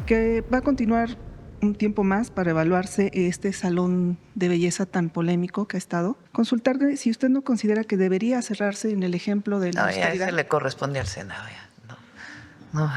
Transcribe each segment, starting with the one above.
que va a continuar un tiempo más para evaluarse este salón de belleza tan polémico que ha estado. Consultarle si usted no considera que debería cerrarse en el ejemplo de la No, ya austeridad. eso le corresponde al Senado, ya. No,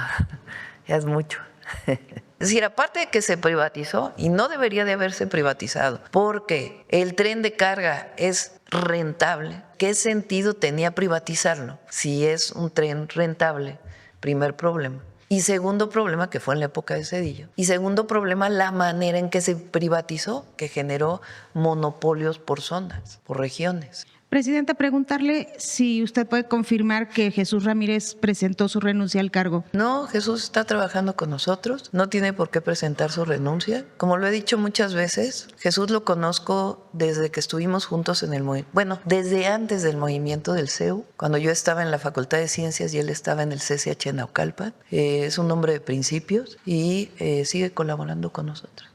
ya es mucho. Es decir, aparte de que se privatizó, y no debería de haberse privatizado, porque el tren de carga es rentable, ¿qué sentido tenía privatizarlo si es un tren rentable? Primer problema. Y segundo problema, que fue en la época de Zedillo. Y segundo problema, la manera en que se privatizó, que generó monopolios por zonas, por regiones. Presidenta, preguntarle si usted puede confirmar que Jesús Ramírez presentó su renuncia al cargo. No, Jesús está trabajando con nosotros, no tiene por qué presentar su renuncia. Como lo he dicho muchas veces, Jesús lo conozco desde que estuvimos juntos en el movimiento, bueno, desde antes del movimiento del CEU, cuando yo estaba en la Facultad de Ciencias y él estaba en el CCH en Naucalpan. Es un hombre de principios y sigue colaborando con nosotros.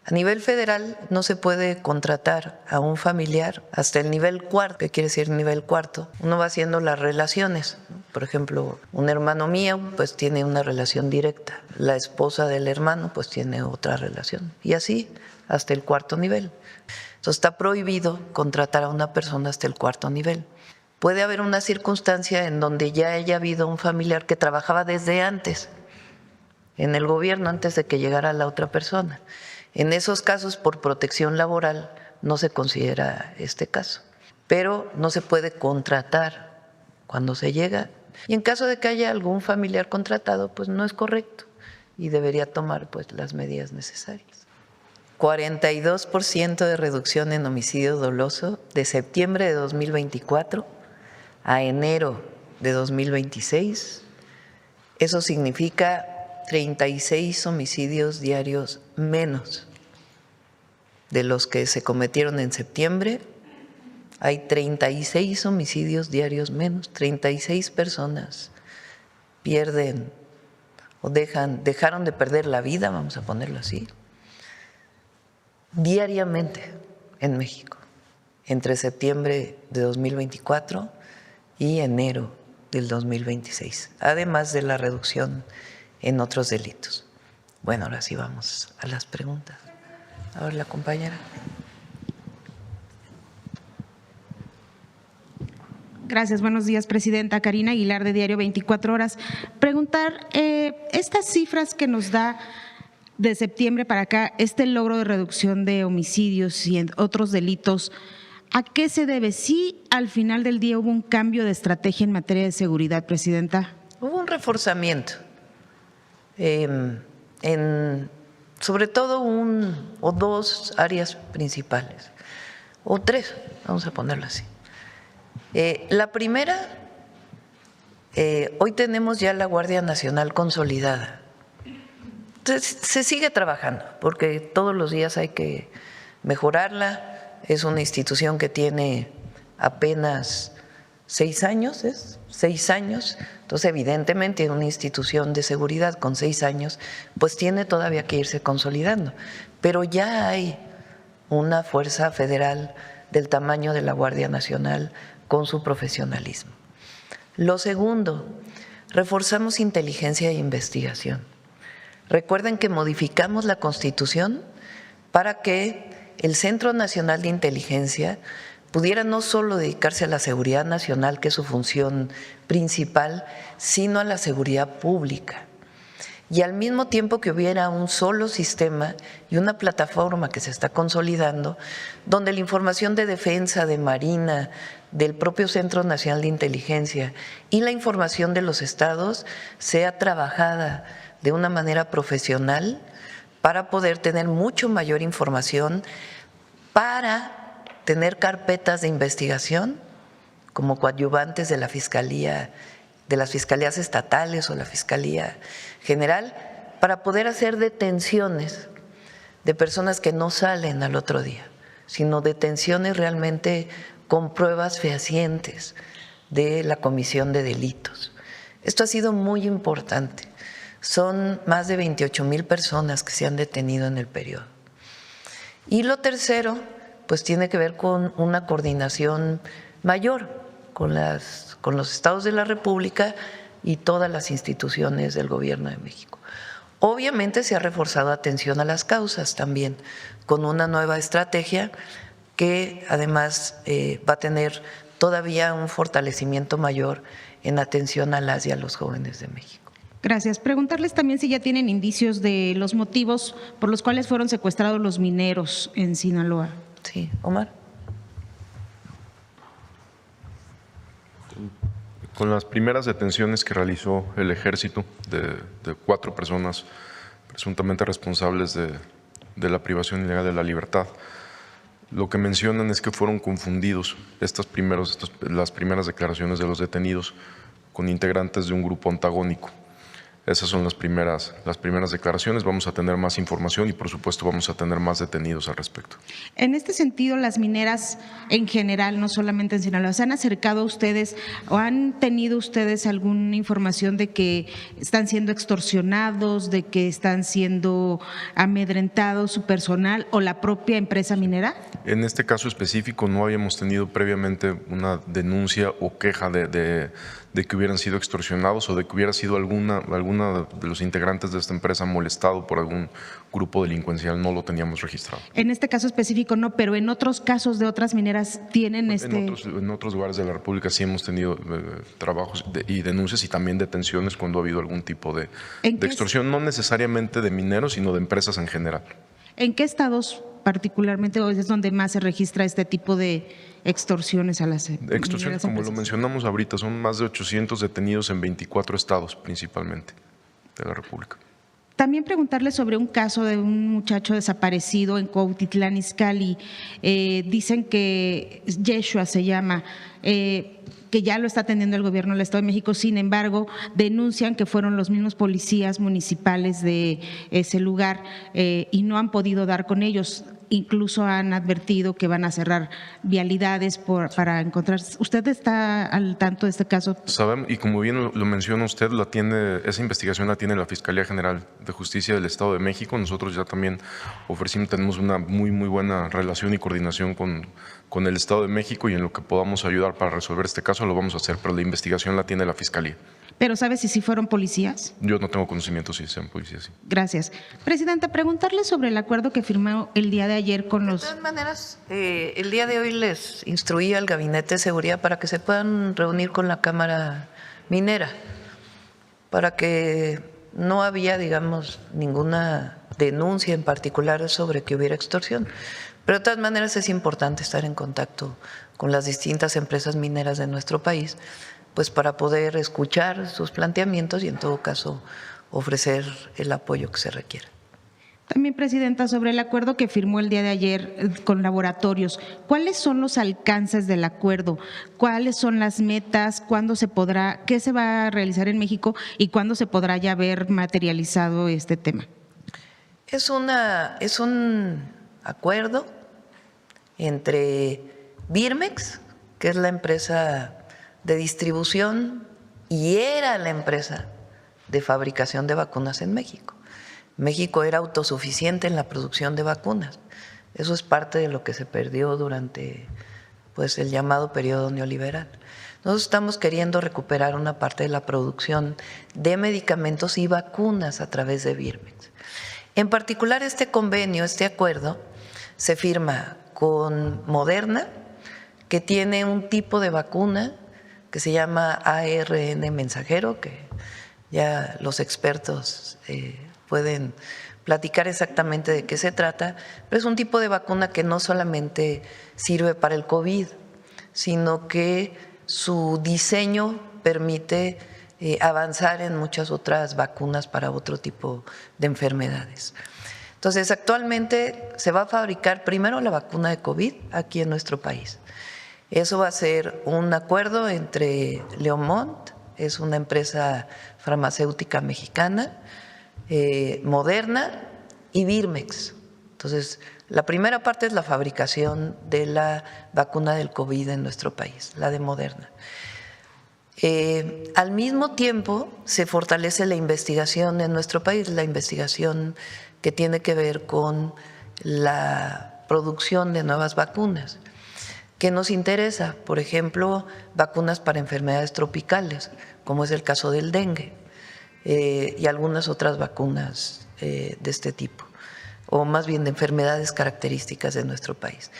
A nivel federal no se puede contratar a un familiar hasta el nivel cuarto. ¿Qué quiere decir nivel cuarto? Uno va haciendo las relaciones. Por ejemplo, un hermano mío pues tiene una relación directa. La esposa del hermano pues tiene otra relación. Y así hasta el cuarto nivel. Entonces está prohibido contratar a una persona hasta el cuarto nivel. Puede haber una circunstancia en donde ya haya habido un familiar que trabajaba desde antes en el gobierno, antes de que llegara la otra persona. En esos casos, por protección laboral, no se considera este caso, pero no se puede contratar cuando se llega. Y en caso de que haya algún familiar contratado, pues no es correcto y debería tomar pues las medidas necesarias. 42% de reducción en homicidio doloso de septiembre de 2024 a enero de 2026. Eso significa 36 homicidios diarios menos de los que se cometieron en septiembre. Hay 36 homicidios diarios menos, 36 personas pierden o dejaron de perder la vida, vamos a ponerlo así, diariamente en México, entre septiembre de 2024 y enero del 2026, además de la reducción en otros delitos. Bueno, ahora sí vamos a las preguntas. A ver, la compañera. Gracias, buenos días, Presidenta. Karina Aguilar, de Diario 24 Horas. Preguntar, estas cifras que nos da de septiembre para acá, este logro de reducción de homicidios y otros delitos, ¿a qué se debe? ¿Sí al final del día hubo un cambio de estrategia en materia de seguridad, Presidenta? Hubo un reforzamiento sobre todo o dos áreas principales, o tres, vamos a ponerlo así. La primera, hoy tenemos ya la Guardia Nacional consolidada. Entonces, se sigue trabajando, porque todos los días hay que mejorarla. Es una institución que tiene apenas 6 años, ¿es? 6 años. Entonces, evidentemente, una institución de seguridad con 6 años, pues tiene todavía que irse consolidando. Pero ya hay una fuerza federal del tamaño de la Guardia Nacional con su profesionalismo. Lo segundo, reforzamos inteligencia e investigación. Recuerden que modificamos la Constitución para que el Centro Nacional de Inteligencia pudiera no solo dedicarse a la seguridad nacional, que es su función principal, sino a la seguridad pública. Y al mismo tiempo que hubiera un solo sistema y una plataforma que se está consolidando, donde la información de defensa, de Marina, del propio Centro Nacional de Inteligencia y la información de los estados sea trabajada de una manera profesional para poder tener mucho mayor información, para tener carpetas de investigación como coadyuvantes de la Fiscalía, de las fiscalías estatales o la Fiscalía General, para poder hacer detenciones de personas que no salen al otro día, sino detenciones realmente con pruebas fehacientes de la comisión de delitos. Esto ha sido muy importante. Son más de 28,000 personas que se han detenido en el periodo. Y lo tercero, pues tiene que ver con una coordinación mayor con los estados de la República y todas las instituciones del Gobierno de México. Obviamente se ha reforzado atención a las causas también, con una nueva estrategia que además va a tener todavía un fortalecimiento mayor en atención a las y a los jóvenes de México. Gracias. Preguntarles también si ya tienen indicios de los motivos por los cuales fueron secuestrados los mineros en Sinaloa. Sí, Omar. Con las primeras detenciones que realizó el ejército de 4 personas presuntamente responsables de la privación ilegal de la libertad, lo que mencionan es que fueron confundidos las primeras declaraciones de los detenidos con integrantes de un grupo antagónico. Esas son las primeras declaraciones. Vamos a tener más información y, por supuesto, vamos a tener más detenidos al respecto. En este sentido, las mineras en general, no solamente en Sinaloa, ¿se han acercado a ustedes o han tenido ustedes alguna información de que están siendo extorsionados, de que están siendo amedrentados su personal o la propia empresa minera? En este caso específico no habíamos tenido previamente una denuncia o queja de que hubieran sido extorsionados o de que hubiera sido alguna de los integrantes de esta empresa molestado por algún grupo delincuencial. No lo teníamos registrado. En este caso específico no, pero en otros casos de otras mineras tienen En otros lugares de la República sí hemos tenido trabajos y denuncias y también detenciones cuando ha habido algún tipo de extorsión, no necesariamente de mineros, sino de empresas en general. ¿En qué estados particularmente es donde más se registra este tipo de extorsiones a las extorsiones, como lo mencionamos ahorita, son más de 800 detenidos en 24 estados principalmente de la República. También preguntarle sobre un caso de un muchacho desaparecido en Cuautitlán Izcalli. Dicen que Yeshua se llama, que ya lo está atendiendo el gobierno del Estado de México. Sin embargo, denuncian que fueron los mismos policías municipales de ese lugar y no han podido dar con ellos. Incluso han advertido que van a cerrar vialidades para encontrar. ¿Usted está al tanto de este caso? Sabemos, y como bien lo menciona usted, esa investigación la tiene la Fiscalía General de Justicia del Estado de México. Nosotros ya también tenemos una muy buena relación y coordinación con el Estado de México, y en lo que podamos ayudar para resolver este caso lo vamos a hacer, pero la investigación la tiene la Fiscalía. ¿Pero sabe si sí fueron policías? Yo no tengo conocimiento si sean policías. Sí. Gracias. Presidenta, preguntarle sobre el acuerdo que firmó el día de ayer con los… De todas maneras, el día de hoy les instruí al Gabinete de Seguridad para que se puedan reunir con la Cámara Minera, para que no había, digamos, ninguna denuncia en particular sobre que hubiera extorsión. Pero de todas maneras es importante estar en contacto con las distintas empresas mineras de nuestro país, pues para poder escuchar sus planteamientos y en todo caso ofrecer el apoyo que se requiera. También, Presidenta, sobre el acuerdo que firmó el día de ayer con laboratorios, ¿cuáles son los alcances del acuerdo? ¿Cuáles son las metas? ¿Cuándo se podrá, qué se va a realizar en México y cuándo se podrá ya ver materializado este tema? Es un acuerdo entre Birmex, que es la empresa de distribución y era la empresa de fabricación de vacunas en México. México era autosuficiente en la producción de vacunas. Eso es parte de lo que se perdió durante el llamado periodo neoliberal. Nosotros estamos queriendo recuperar una parte de la producción de medicamentos y vacunas a través de Birmex. En particular, este convenio, este acuerdo, se firma con Moderna, que tiene un tipo de vacuna que se llama ARN mensajero, que ya los expertos pueden platicar exactamente de qué se trata, pero es un tipo de vacuna que no solamente sirve para el COVID, sino que su diseño permite avanzar en muchas otras vacunas para otro tipo de enfermedades. Entonces, actualmente se va a fabricar primero la vacuna de COVID aquí en nuestro país. Eso va a ser un acuerdo entre Leomont, es una empresa farmacéutica mexicana, Moderna y Birmex. Entonces, la primera parte es la fabricación de la vacuna del COVID en nuestro país, la de Moderna. Al mismo tiempo, se fortalece la investigación en nuestro país, la investigación que tiene que ver con la producción de nuevas vacunas. ¿Qué nos interesa? Por ejemplo, vacunas para enfermedades tropicales, como es el caso del dengue. y algunas otras vacunas de este tipo, o más bien de enfermedades características de nuestro país.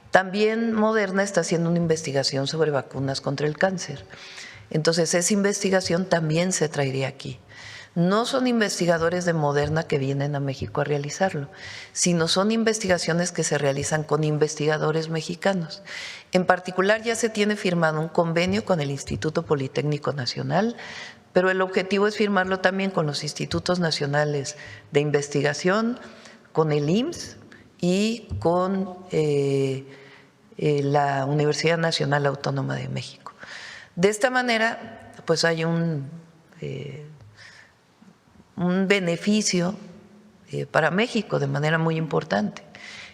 También Moderna está haciendo una investigación sobre vacunas contra el cáncer. Entonces, esa investigación también se traería aquí. No son investigadores de Moderna que vienen a México a realizarlo, sino son investigaciones que se realizan con investigadores mexicanos. En particular, ya se tiene firmado un convenio con el Instituto Politécnico Nacional, pero el objetivo es firmarlo también con los institutos nacionales de investigación, con el IMSS y con la Universidad Nacional Autónoma de México. De esta manera, pues hay un beneficio para México de manera muy importante.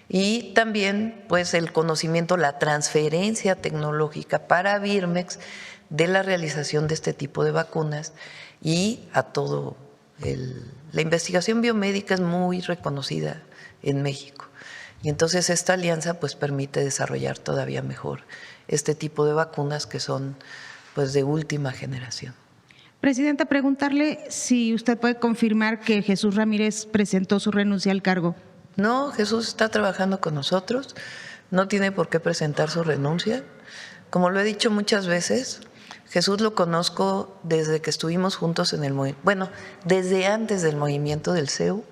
Y también pues el conocimiento, la transferencia tecnológica para Birmex de la realización de este tipo de vacunas y a todo la investigación biomédica es muy reconocida en México. Y entonces esta alianza pues permite desarrollar todavía mejor este tipo de vacunas que son pues de última generación. Presidenta, preguntarle si usted puede confirmar que Jesús Ramírez presentó su renuncia al cargo. No, Jesús está trabajando con nosotros, no tiene por qué presentar su renuncia. Como lo he dicho muchas veces, Jesús lo conozco desde que estuvimos juntos en el movimiento, bueno, desde antes del movimiento del CEU,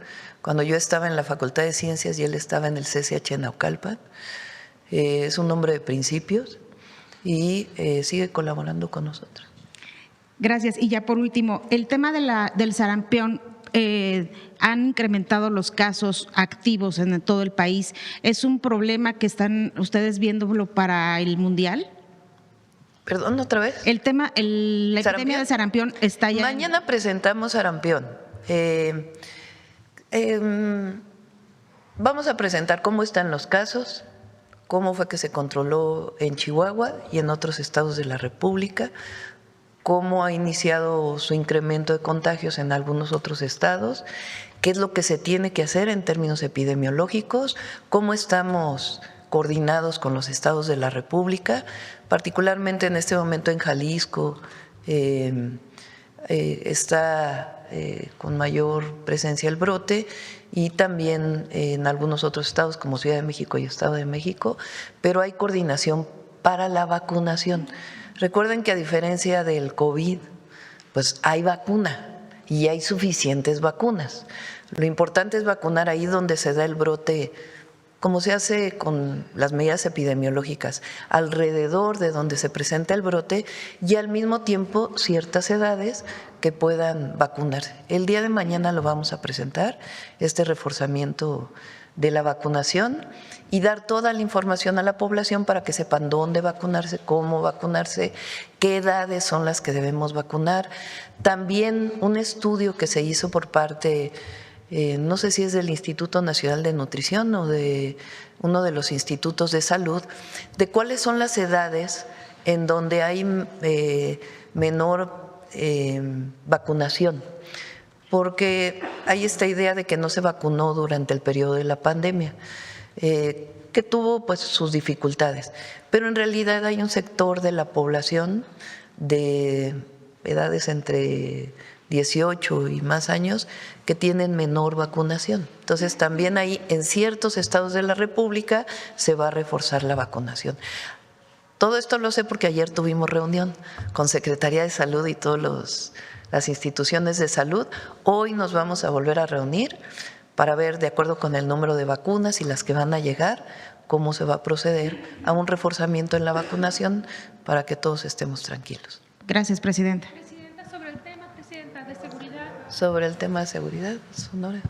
cuando yo estaba en la Facultad de Ciencias y él estaba en el CCH en Naucalpan. Es un hombre de principios y sigue colaborando con nosotros. Gracias. Y ya por último, el tema del sarampión, han incrementado los casos activos en todo el país. ¿Es un problema que están ustedes viéndolo para el Mundial? Perdón, ¿otra vez? El tema, la epidemia de sarampión está ya… Mañana presentamos sarampión. Vamos a presentar cómo están los casos, cómo fue que se controló en Chihuahua y en otros estados de la República, cómo ha iniciado su incremento de contagios en algunos otros estados, qué es lo que se tiene que hacer en términos epidemiológicos, cómo estamos coordinados con los estados de la República, particularmente en este momento en Jalisco está con mayor presencia el brote y también en algunos otros estados como Ciudad de México y Estado de México, pero hay coordinación para la vacunación. Recuerden que a diferencia del COVID, pues hay vacuna y hay suficientes vacunas. Lo importante es vacunar ahí donde se da el brote, como se hace con las medidas epidemiológicas, alrededor de donde se presenta el brote y al mismo tiempo ciertas edades que puedan vacunarse. El día de mañana lo vamos a presentar, este reforzamiento de la vacunación y dar toda la información a la población para que sepan dónde vacunarse, cómo vacunarse, qué edades son las que debemos vacunar. También un estudio que se hizo por parte, no sé si es del Instituto Nacional de Nutrición o de uno de los institutos de salud, de cuáles son las edades en donde hay menor vacunación, porque hay esta idea de que no se vacunó durante el periodo de la pandemia, que tuvo pues sus dificultades, pero en realidad hay un sector de la población de edades entre 18 y más años que tienen menor vacunación. Entonces también ahí en ciertos estados de la República se va a reforzar la vacunación. Todo esto lo sé porque ayer tuvimos reunión con Secretaría de Salud y todas las instituciones de salud. Hoy nos vamos a volver a reunir para ver, de acuerdo con el número de vacunas y las que van a llegar, cómo se va a proceder a un reforzamiento en la vacunación para que todos estemos tranquilos. Gracias, Presidenta. Presidenta, sobre el tema, Presidenta, de seguridad. Sobre el tema de seguridad, Sonora.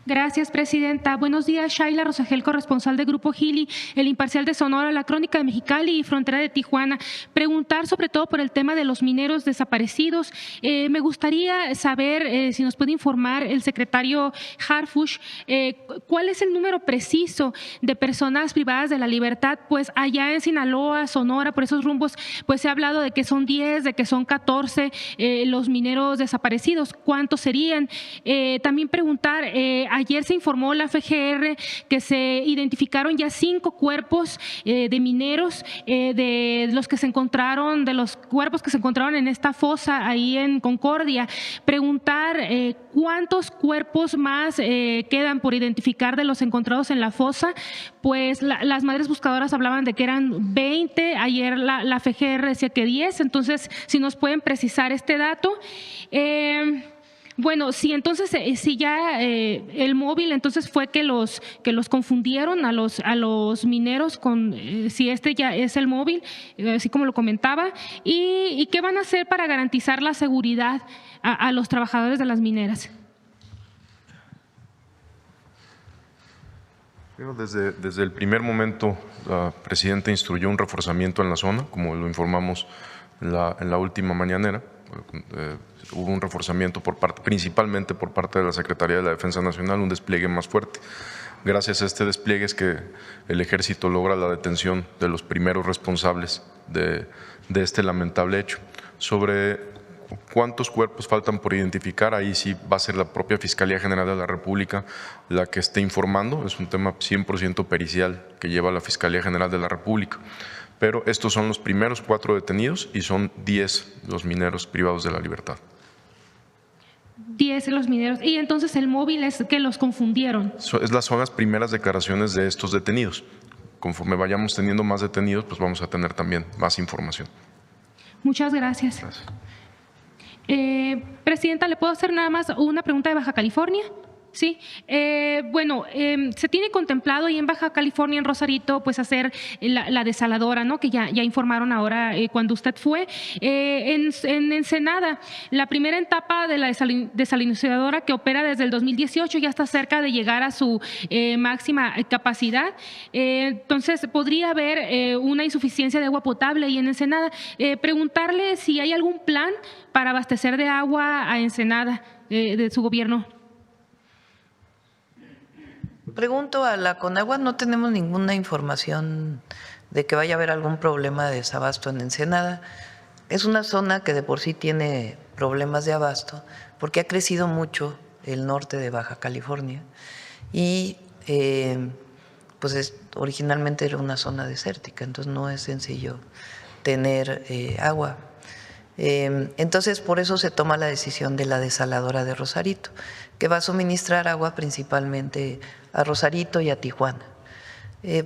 Gracias, Presidenta. Buenos días, Shaila Rosagel, corresponsal de Grupo Gili, El Imparcial de Sonora, La Crónica de Mexicali y Frontera de Tijuana. Preguntar sobre todo por el tema de los mineros desaparecidos. Me gustaría saber si nos puede informar el secretario Harfuch, cuál es el número preciso de personas privadas de la libertad, pues allá en Sinaloa, Sonora, por esos rumbos, pues se ha hablado de que son 10, de que son 14 los mineros desaparecidos. ¿Cuántos serían? También preguntar, ayer se informó la FGR que se identificaron ya 5 cuerpos de mineros de los cuerpos que se encontraron en esta fosa ahí en Concordia. Preguntar cuántos cuerpos más quedan por identificar de los encontrados en la fosa, pues las madres buscadoras hablaban de que eran 20, ayer la FGR decía que 10, entonces si nos pueden precisar este dato. Bueno, sí, entonces, si ya el móvil entonces fue que los confundieron a los mineros con si este ya es el móvil, así como lo comentaba, y qué van a hacer para garantizar la seguridad a los trabajadores de las mineras. Bueno, desde el primer momento, la presidenta instruyó un reforzamiento en la zona, como lo informamos en la última mañanera. Hubo un reforzamiento principalmente por parte de la Secretaría de la Defensa Nacional, un despliegue más fuerte. Gracias a este despliegue es que el Ejército logra la detención de los primeros responsables de este lamentable hecho. Sobre cuántos cuerpos faltan por identificar, ahí sí va a ser la propia Fiscalía General de la República la que esté informando. Es un tema 100% pericial que lleva la Fiscalía General de la República. Pero estos son los primeros 4 detenidos y son 10 los mineros privados de la libertad. 10 los mineros. Y entonces el móvil es que los confundieron. Son las primeras declaraciones de estos detenidos. Conforme vayamos teniendo más detenidos, pues vamos a tener también más información. Muchas gracias. Gracias. Presidenta, ¿le puedo hacer nada más una pregunta de Baja California? Sí, bueno, se tiene contemplado ahí en Baja California, en Rosarito, pues hacer la desaladora, ¿no? Que ya informaron ahora cuando usted fue. En Ensenada, la primera etapa de la desalinizadora que opera desde el 2018 ya está cerca de llegar a su máxima capacidad. Entonces, podría haber una insuficiencia de agua potable ahí en Ensenada. Preguntarle si hay algún plan para abastecer de agua a Ensenada de su gobierno. Pregunto a la Conagua, no tenemos ninguna información de que vaya a haber algún problema de desabasto en Ensenada. Es una zona que de por sí tiene problemas de abasto porque ha crecido mucho el norte de Baja California y pues originalmente era una zona desértica, entonces no es sencillo tener agua. Entonces, por eso se toma la decisión de la desaladora de Rosarito, que va a suministrar agua principalmente a Rosarito y a Tijuana.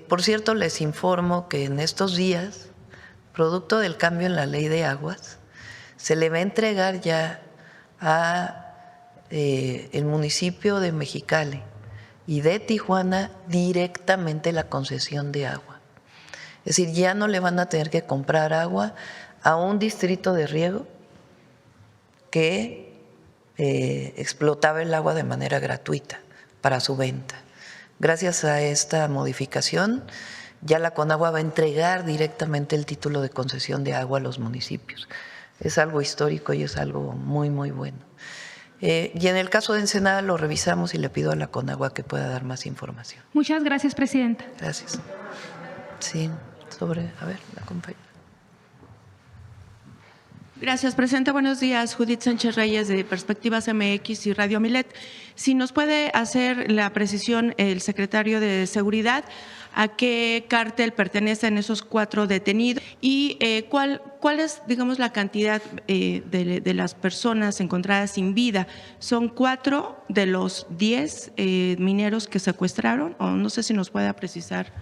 Por cierto, les informo que en estos días, producto del cambio en la ley de aguas, se le va a entregar ya a el municipio de Mexicali y de Tijuana directamente la concesión de agua. Es decir, ya no le van a tener que comprar agua a un distrito de riego que explotaba el agua de manera gratuita para su venta. Gracias a esta modificación, ya la Conagua va a entregar directamente el título de concesión de agua a los municipios. Es algo histórico y es algo muy, muy bueno. Y en el caso de Ensenada lo revisamos y le pido a la Conagua que pueda dar más información. Muchas gracias, presidenta. Gracias. Sí, a ver, la compañera. Gracias, presidenta. Buenos días. Judith Sánchez Reyes, de Perspectivas MX y Radio Milet. Si nos puede hacer la precisión el secretario de Seguridad, ¿a qué cártel pertenecen esos 4 detenidos? Y ¿cuál es, digamos, la cantidad de las personas encontradas sin vida? ¿Son 4 de los 10 mineros que secuestraron? O no sé si nos pueda precisar.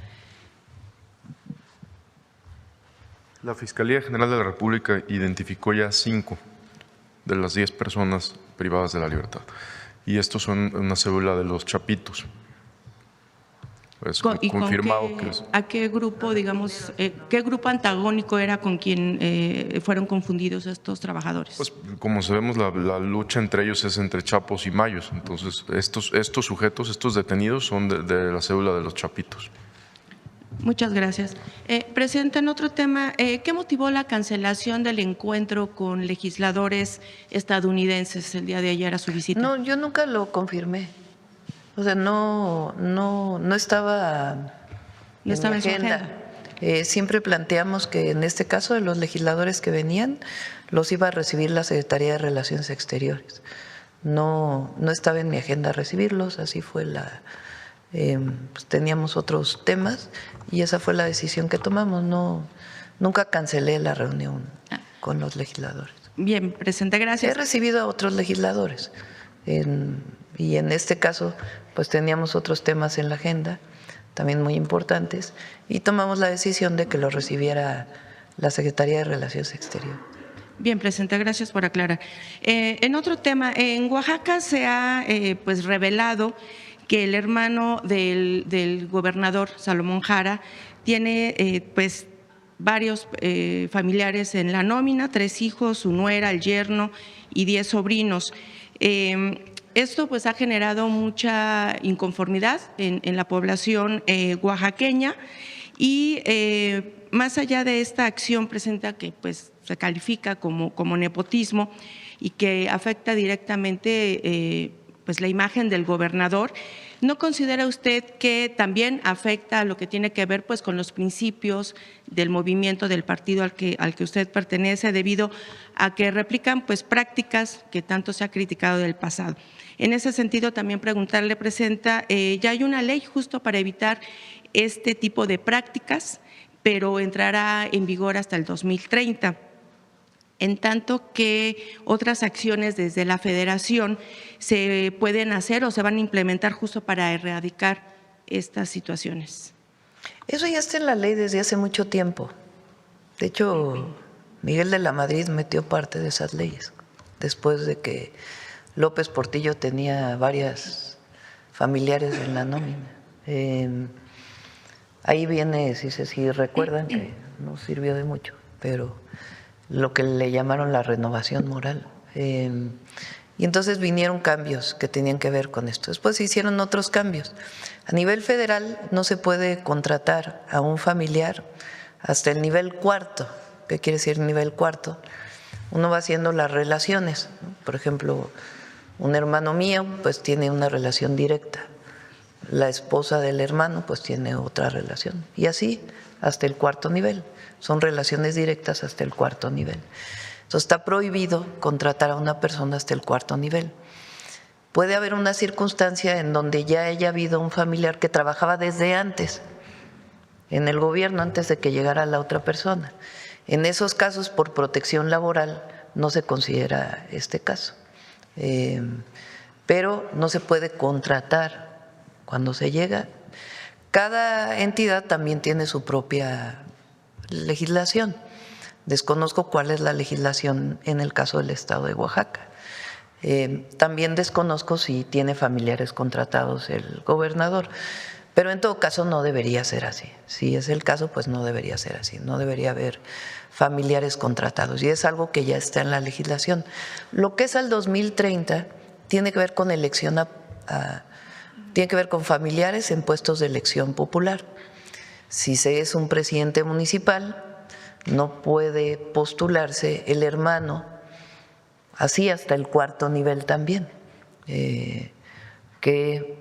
La Fiscalía General de la República identificó ya 5 de las 10 personas privadas de la libertad. Y estos son una célula de los Chapitos. Es confirmado ¿A qué grupo, digamos, qué grupo antagónico era con quien fueron confundidos estos trabajadores? Pues como sabemos, la lucha entre ellos es entre Chapos y Mayos. Entonces, estos sujetos, estos detenidos son de la célula de los Chapitos. Muchas gracias. Presidenta, en otro tema, ¿qué motivó la cancelación del encuentro con legisladores estadounidenses el día de ayer a su visita? No, yo nunca lo confirmé. O sea, no estaba en mi agenda. Siempre planteamos que en este caso de los legisladores que venían, los iba a recibir la Secretaría de Relaciones Exteriores. no estaba en mi agenda recibirlos, así fue pues teníamos otros temas y esa fue la decisión que tomamos. Nunca cancelé la reunión con los legisladores. Bien, Presidenta, He gracias. recibido a otros legisladores y en este caso pues teníamos otros temas en la agenda también muy importantes y tomamos la decisión de que lo recibiera la Secretaría de Relaciones Exteriores. Bien, Presidenta, gracias por aclarar. En otro tema, en Oaxaca se ha pues revelado que el hermano del gobernador Salomón Jara tiene pues varios familiares en la nómina, 3 hijos, su nuera, el yerno y 10 sobrinos. Esto pues ha generado mucha inconformidad en la población oaxaqueña y más allá de esta acción, Presidenta, que pues se califica como nepotismo y que afecta directamente pues la imagen del gobernador, ¿no considera usted que también afecta a lo que tiene que ver pues con los principios del movimiento del partido al que usted pertenece, debido a que replican pues prácticas que tanto se ha criticado del pasado? En ese sentido, también preguntarle, Presidenta, ya hay una ley justo para evitar este tipo de prácticas, pero entrará en vigor hasta el 2030. En tanto que otras acciones desde la Federación se pueden hacer o se van a implementar justo para erradicar estas situaciones. Eso ya está en la ley desde hace mucho tiempo. De hecho, Miguel de la Madrid metió parte de esas leyes, después de que López Portillo tenía varias familiares en la nómina. Ahí viene, si recuerdan, que no sirvió de mucho, pero lo que le llamaron la renovación moral. Y entonces vinieron cambios que tenían que ver con esto. Después se hicieron otros cambios. A nivel federal no se puede contratar a un familiar hasta el nivel 4. ¿Qué quiere decir nivel 4? Uno va haciendo las relaciones. Por ejemplo, un hermano mío pues tiene una relación directa. La esposa del hermano pues tiene otra relación. Y así hasta el 4.º nivel. Son relaciones directas hasta el 4.º nivel. Entonces está prohibido contratar a una persona hasta el 4.º nivel. Puede haber una circunstancia en donde ya haya habido un familiar que trabajaba desde antes en el gobierno, antes de que llegara la otra persona. En esos casos, por protección laboral, no se considera este caso. Pero no se puede contratar cuando se llega. Cada entidad también tiene su propia legislación. Desconozco cuál es la legislación en el caso del estado de Oaxaca. También desconozco si tiene familiares contratados el gobernador, pero en todo caso no debería ser así. Si es el caso, pues no debería ser así, no debería haber familiares contratados y es algo que ya está en la legislación. Lo que es al 2030 tiene que ver con elección, tiene que ver con familiares en puestos de elección popular. Si se es un presidente municipal, no puede postularse el hermano, así hasta el 4.º nivel también, que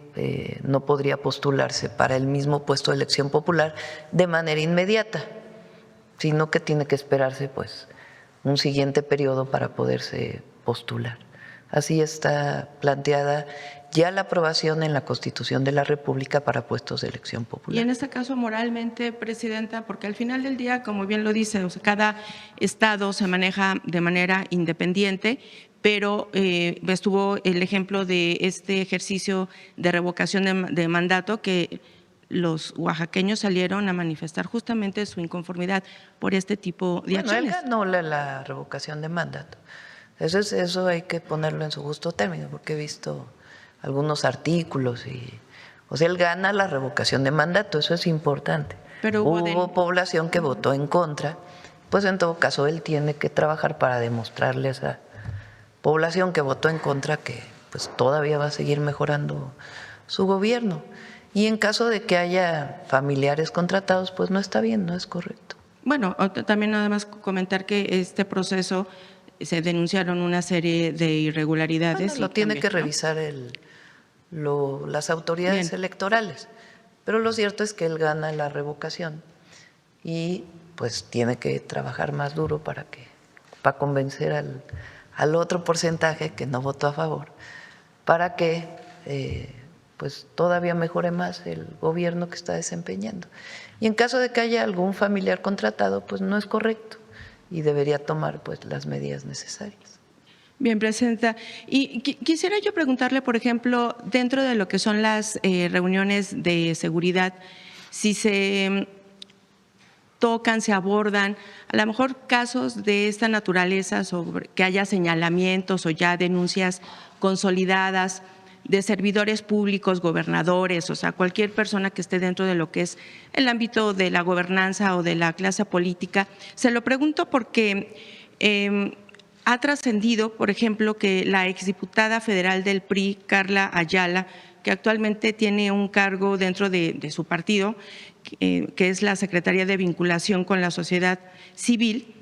no podría postularse para el mismo puesto de elección popular de manera inmediata, sino que tiene que esperarse pues un siguiente periodo para poderse postular. Así está planteada ya la aprobación en la Constitución de la República para puestos de elección popular. Y en este caso, moralmente, Presidenta, porque al final del día, como bien lo dice, o sea, cada estado se maneja de manera independiente, pero estuvo el ejemplo de este ejercicio de revocación de mandato que los oaxaqueños salieron a manifestar justamente su inconformidad por este tipo de acciones. Él ganó la revocación de mandato. Eso hay que ponerlo en su justo término, porque he visto algunos artículos o sea, él gana la revocación de mandato, eso es importante. Pero hubo población que votó en contra, pues en todo caso él tiene que trabajar para demostrarle a esa población que votó en contra que pues todavía va a seguir mejorando su gobierno. Y en caso de que haya familiares contratados, pues no está bien, no es correcto. Bueno, también nada más comentar que este proceso se denunciaron una serie de irregularidades. Bueno, lo tiene que revisar las autoridades electorales, pero lo cierto es que él gana la revocación y pues tiene que trabajar más duro para convencer al otro porcentaje que no votó a favor para que pues todavía mejore más el gobierno que está desempeñando. Y en caso de que haya algún familiar contratado, pues no es correcto y debería tomar pues las medidas necesarias. Bien, Presidenta. Y quisiera yo preguntarle, por ejemplo, dentro de lo que son las reuniones de seguridad, si se tocan, se abordan, a lo mejor casos de esta naturaleza, sobre que haya señalamientos o ya denuncias consolidadas de servidores públicos, gobernadores, o sea, cualquier persona que esté dentro de lo que es el ámbito de la gobernanza o de la clase política. Se lo pregunto porque ha trascendido, por ejemplo, que la exdiputada federal del PRI, Carla Ayala, que actualmente tiene un cargo dentro de su partido, que es la Secretaría de Vinculación con la Sociedad Civil,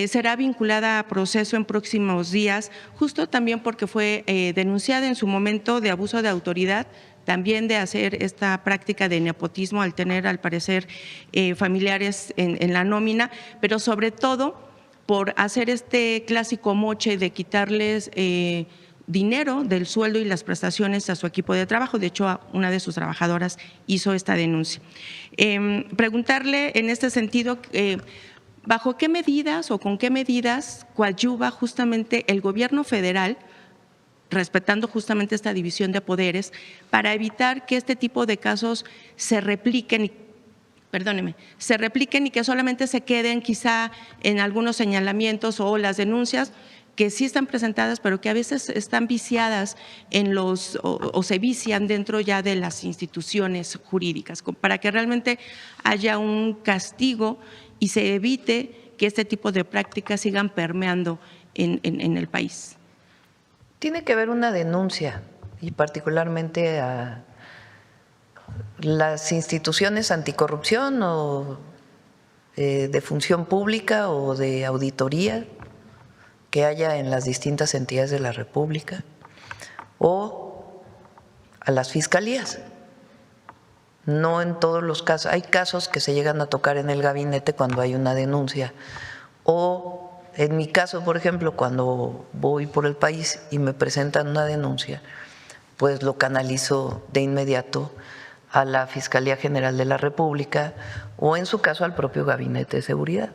será vinculada a proceso en próximos días, justo también porque fue denunciada en su momento de abuso de autoridad, también de hacer esta práctica de nepotismo al tener, al parecer, familiares en la nómina, pero sobre todo por hacer este clásico moche de quitarles dinero del sueldo y las prestaciones a su equipo de trabajo. De hecho, una de sus trabajadoras hizo esta denuncia. Preguntarle en este sentido, ¿bajo qué medidas o con qué medidas coadyuva justamente el gobierno federal, respetando justamente esta división de poderes, para evitar que este tipo de casos se repliquen y que solamente se queden quizá en algunos señalamientos o las denuncias que sí están presentadas, pero que a veces están viciadas en o se vician dentro ya de las instituciones jurídicas, para que realmente haya un castigo y se evite que este tipo de prácticas sigan permeando en el país? Tiene que haber una denuncia, y particularmente a las instituciones anticorrupción o de función pública o de auditoría que haya en las distintas entidades de la República, o a las fiscalías. No en todos los casos, hay casos que se llegan a tocar en el gabinete cuando hay una denuncia, o en mi caso, por ejemplo, cuando voy por el país y me presentan una denuncia, pues lo canalizo de inmediato a la Fiscalía General de la República o en su caso al propio Gabinete de Seguridad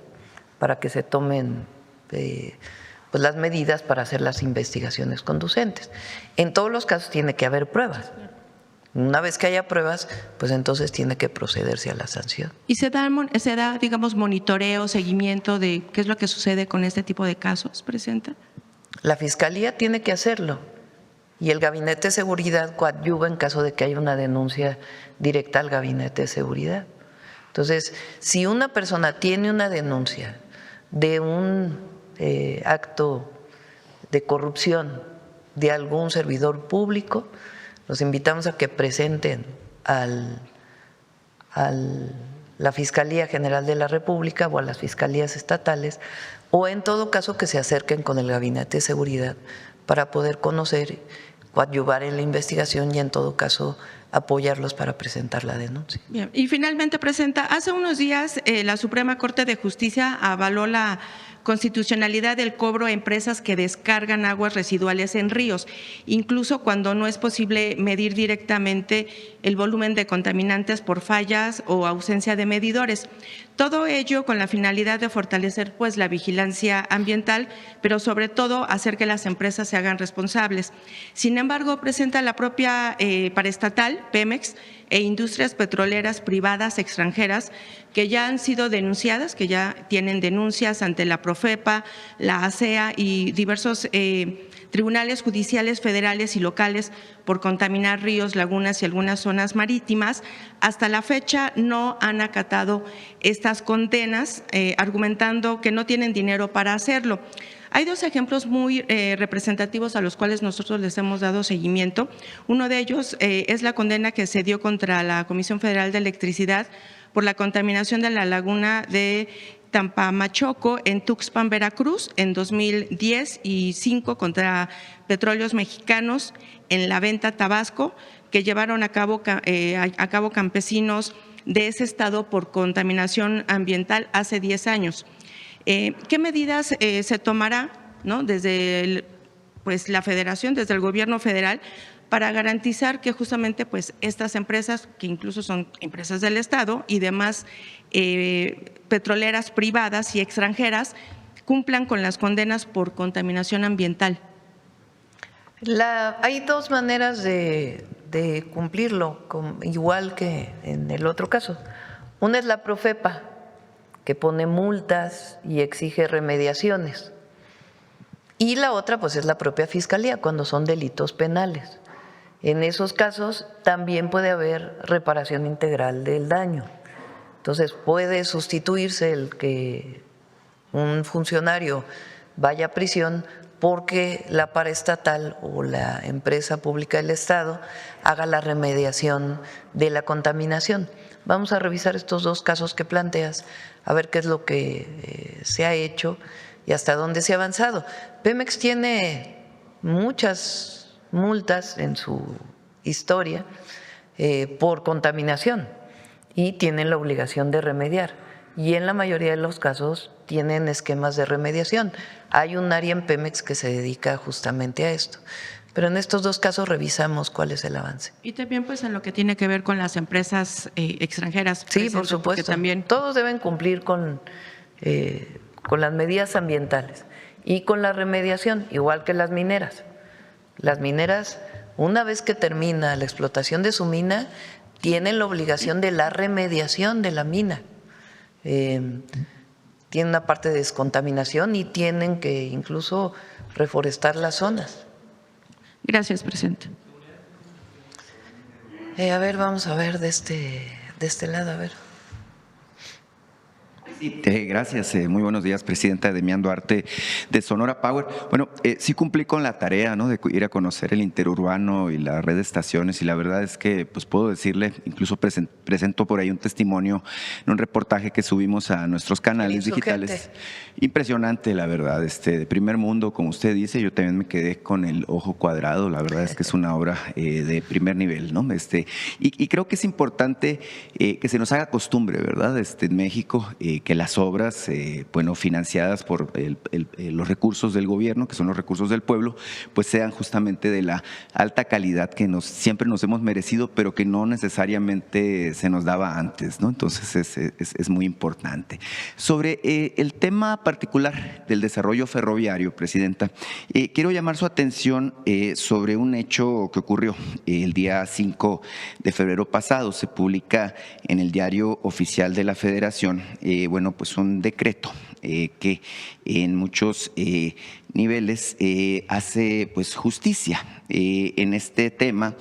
para que se tomen pues las medidas para hacer las investigaciones conducentes. En todos los casos tiene que haber pruebas. Una vez que haya pruebas, pues entonces tiene que procederse a la sanción. ¿Y se da, digamos, monitoreo, seguimiento de qué es lo que sucede con este tipo de casos, Presidenta? La Fiscalía tiene que hacerlo y el Gabinete de Seguridad coadyuva en caso de que haya una denuncia directa al Gabinete de Seguridad. Entonces, si una persona tiene una denuncia de un acto de corrupción de algún servidor público, los invitamos a que presenten a la Fiscalía General de la República o a las fiscalías estatales, o en todo caso que se acerquen con el Gabinete de Seguridad para poder conocer, coadyuvar en la investigación y en todo caso apoyarlos para presentar la denuncia. Bien. Y finalmente, Presidenta, hace unos días la Suprema Corte de Justicia avaló la constitucionalidad del cobro a empresas que descargan aguas residuales en ríos, incluso cuando no es posible medir directamente el volumen de contaminantes por fallas o ausencia de medidores. Todo ello con la finalidad de fortalecer pues la vigilancia ambiental, pero sobre todo hacer que las empresas se hagan responsables. Sin embargo, presenta la propia paraestatal, Pemex, e industrias petroleras privadas extranjeras que ya han sido denunciadas, que ya tienen denuncias ante la Profepa, la ASEA y diversos tribunales judiciales federales y locales por contaminar ríos, lagunas y algunas zonas marítimas. Hasta la fecha no han acatado estas condenas, argumentando que no tienen dinero para hacerlo. Hay dos ejemplos muy representativos a los cuales nosotros les hemos dado seguimiento. Uno de ellos es la condena que se dio contra la Comisión Federal de Electricidad por la contaminación de la laguna de Tampamachoco en Tuxpan, Veracruz, en 2010, y 5 contra Petróleos Mexicanos en La Venta, Tabasco, que llevaron a cabo campesinos de ese estado por contaminación ambiental hace 10 años. ¿Qué medidas se tomará, ¿no?, desde pues la Federación, desde el gobierno federal, para garantizar que justamente pues estas empresas, que incluso son empresas del Estado y demás petroleras privadas y extranjeras, cumplan con las condenas por contaminación ambiental? Hay dos maneras de cumplirlo, igual que en el otro caso. Una es la Profepa, que pone multas y exige remediaciones. Y la otra, pues, es la propia Fiscalía, cuando son delitos penales. En esos casos también puede haber reparación integral del daño. Entonces, puede sustituirse el que un funcionario vaya a prisión porque la paraestatal o la empresa pública del Estado haga la remediación de la contaminación. Vamos a revisar estos dos casos que planteas, a ver qué es lo que se ha hecho y hasta dónde se ha avanzado. Pemex tiene muchas multas en su historia por contaminación y tienen la obligación de remediar. Y en la mayoría de los casos tienen esquemas de remediación. Hay un área en Pemex que se dedica justamente a esto. Pero en estos dos casos revisamos cuál es el avance. Y también pues en lo que tiene que ver con las empresas extranjeras. Sí, por supuesto. También todos deben cumplir con las medidas ambientales y con la remediación, igual que las mineras. Las mineras, una vez que termina la explotación de su mina, tienen la obligación de la remediación de la mina. Tienen una parte de descontaminación y tienen que incluso reforestar las zonas. Gracias, presidente. A ver, vamos a ver de este lado, a ver. Sí, gracias. Muy buenos días, presidenta. Demián Duarte, de Sonora Power. Bueno, sí cumplí con la tarea, ¿no?, de ir a conocer el interurbano y la red de estaciones, y la verdad es que pues puedo decirle, incluso presento por ahí un testimonio en un reportaje que subimos a nuestros canales digitales. Impresionante, la verdad, de primer mundo, como usted dice. Yo también me quedé con el ojo cuadrado. La verdad es que es una obra de primer nivel, ¿no? Y creo que es importante que se nos haga costumbre, ¿verdad?, en México, que las obras, bueno, financiadas por los recursos del gobierno, que son los recursos del pueblo, pues sean justamente de la alta calidad que siempre nos hemos merecido, pero que no necesariamente se nos daba antes, ¿no? Entonces es muy importante. Sobre el tema particular del desarrollo ferroviario, presidenta, quiero llamar su atención sobre un hecho que ocurrió el día 5 de febrero pasado. Se publica en el Diario Oficial de la Federación, bueno, pues un decreto que en muchos niveles hace pues justicia. En este tema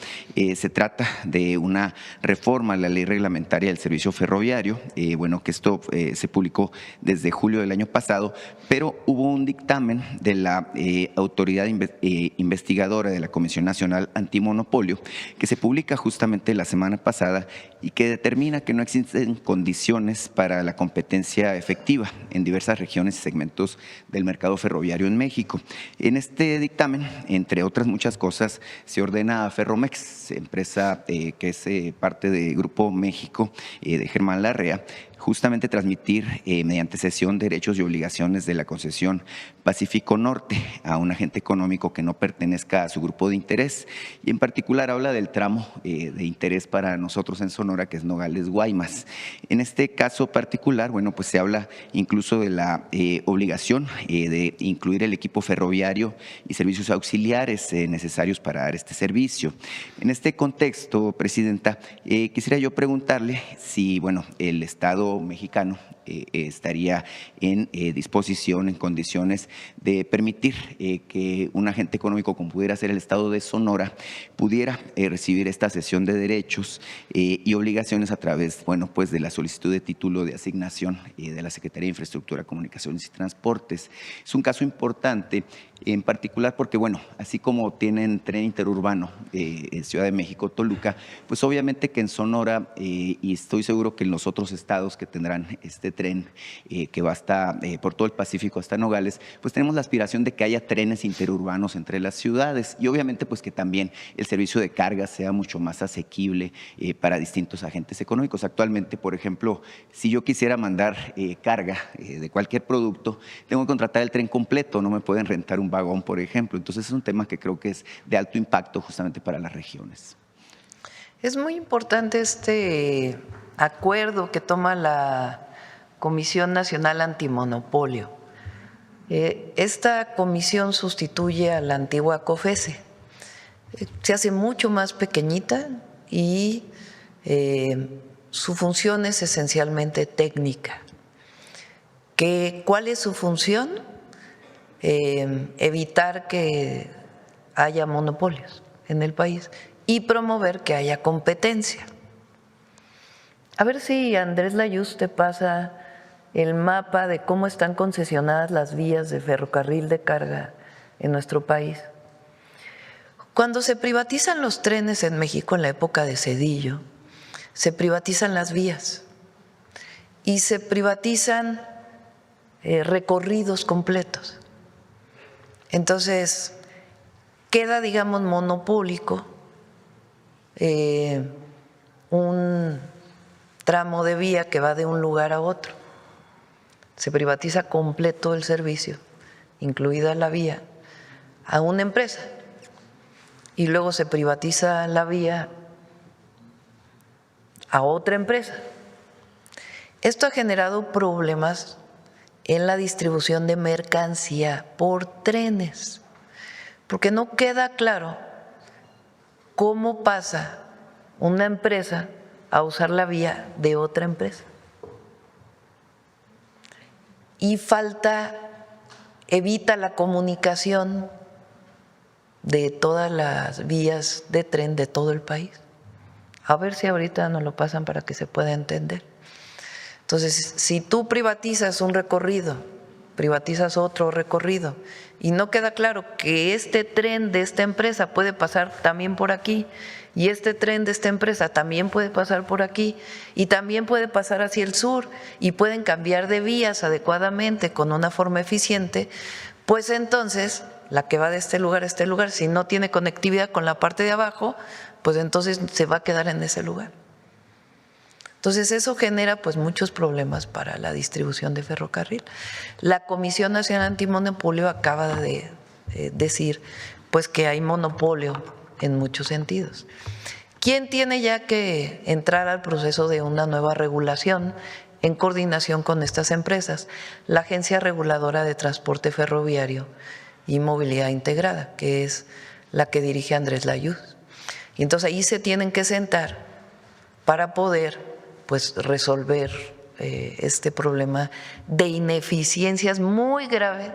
se trata de una reforma a la ley reglamentaria del servicio ferroviario, bueno, que esto se publicó desde julio del año pasado, pero hubo un dictamen de la autoridad investigadora de la Comisión Nacional Antimonopolio que se publica justamente la semana pasada y que determina que no existen condiciones para la competencia efectiva en diversas regiones y segmentos del mercado ferroviario en México. En este dictamen, entre otras muchas cosas, se ordena a Ferromex, empresa que es parte de Grupo México de Germán Larrea, justamente transmitir mediante cesión derechos y obligaciones de la concesión Pacífico Norte a un agente económico que no pertenezca a su grupo de interés, y en particular habla del tramo de interés para nosotros en Sonora, que es Nogales-Guaymas. En este caso particular, bueno, pues se habla incluso de la obligación de incluir el equipo ferroviario y servicios auxiliares necesarios para dar este servicio. En este contexto, presidenta, quisiera yo preguntarle si, bueno, el Estado mexicano estaría en disposición, en condiciones de permitir que un agente económico, como pudiera ser el Estado de Sonora, pudiera recibir esta cesión de derechos y obligaciones a través, bueno, pues de la solicitud de título de asignación de la Secretaría de Infraestructura, Comunicaciones y Transportes. Es un caso importante, en particular porque, bueno, así como tienen tren interurbano en Ciudad de México, Toluca, pues obviamente que en Sonora, y estoy seguro que en los otros estados que tendrán este tren que va hasta por todo el Pacífico hasta Nogales, pues tenemos la aspiración de que haya trenes interurbanos entre las ciudades y obviamente pues que también el servicio de carga sea mucho más asequible para distintos agentes económicos. Actualmente, por ejemplo, si yo quisiera mandar carga de cualquier producto, tengo que contratar el tren completo, no me pueden rentar un vagón, por ejemplo. Entonces es un tema que creo que es de alto impacto justamente para las regiones. Es muy importante este acuerdo que toma la Comisión Nacional Antimonopolio. Esta comisión sustituye a la antigua COFECE. Se hace mucho más pequeñita y su función es esencialmente técnica. ¿Cuál es su función? Evitar que haya monopolios en el país y promover que haya competencia. A ver si Andrés Layuz te pasa el mapa de cómo están concesionadas las vías de ferrocarril de carga en nuestro país. Cuando se privatizan los trenes en México en la época de Zedillo, se privatizan las vías y se privatizan recorridos completos. Entonces, queda, digamos, monopólico un tramo de vía que va de un lugar a otro. Se privatiza completo el servicio, incluida la vía, a una empresa. Y luego se privatiza la vía a otra empresa. Esto ha generado problemas en la distribución de mercancía por trenes, porque no queda claro cómo pasa una empresa a usar la vía de otra empresa. Y evita la comunicación de todas las vías de tren de todo el país. A ver si ahorita nos lo pasan para que se pueda entender. Entonces, si tú privatizas un recorrido, privatizas otro recorrido y no queda claro que este tren de esta empresa puede pasar también por aquí y este tren de esta empresa también puede pasar por aquí y también puede pasar hacia el sur y pueden cambiar de vías adecuadamente con una forma eficiente, pues entonces la que va de este lugar a este lugar, si no tiene conectividad con la parte de abajo, pues entonces se va a quedar en ese lugar. Entonces eso genera pues muchos problemas para la distribución de ferrocarril. La Comisión Nacional Antimonopolio acaba de decir pues que hay monopolio en muchos sentidos. ¿Quién tiene ya que entrar al proceso de una nueva regulación en coordinación con estas empresas? La Agencia Reguladora de Transporte Ferroviario y Movilidad Integrada, que es la que dirige Andrés Layuz. Y entonces ahí se tienen que sentar para poder pues resolver este problema de ineficiencias muy graves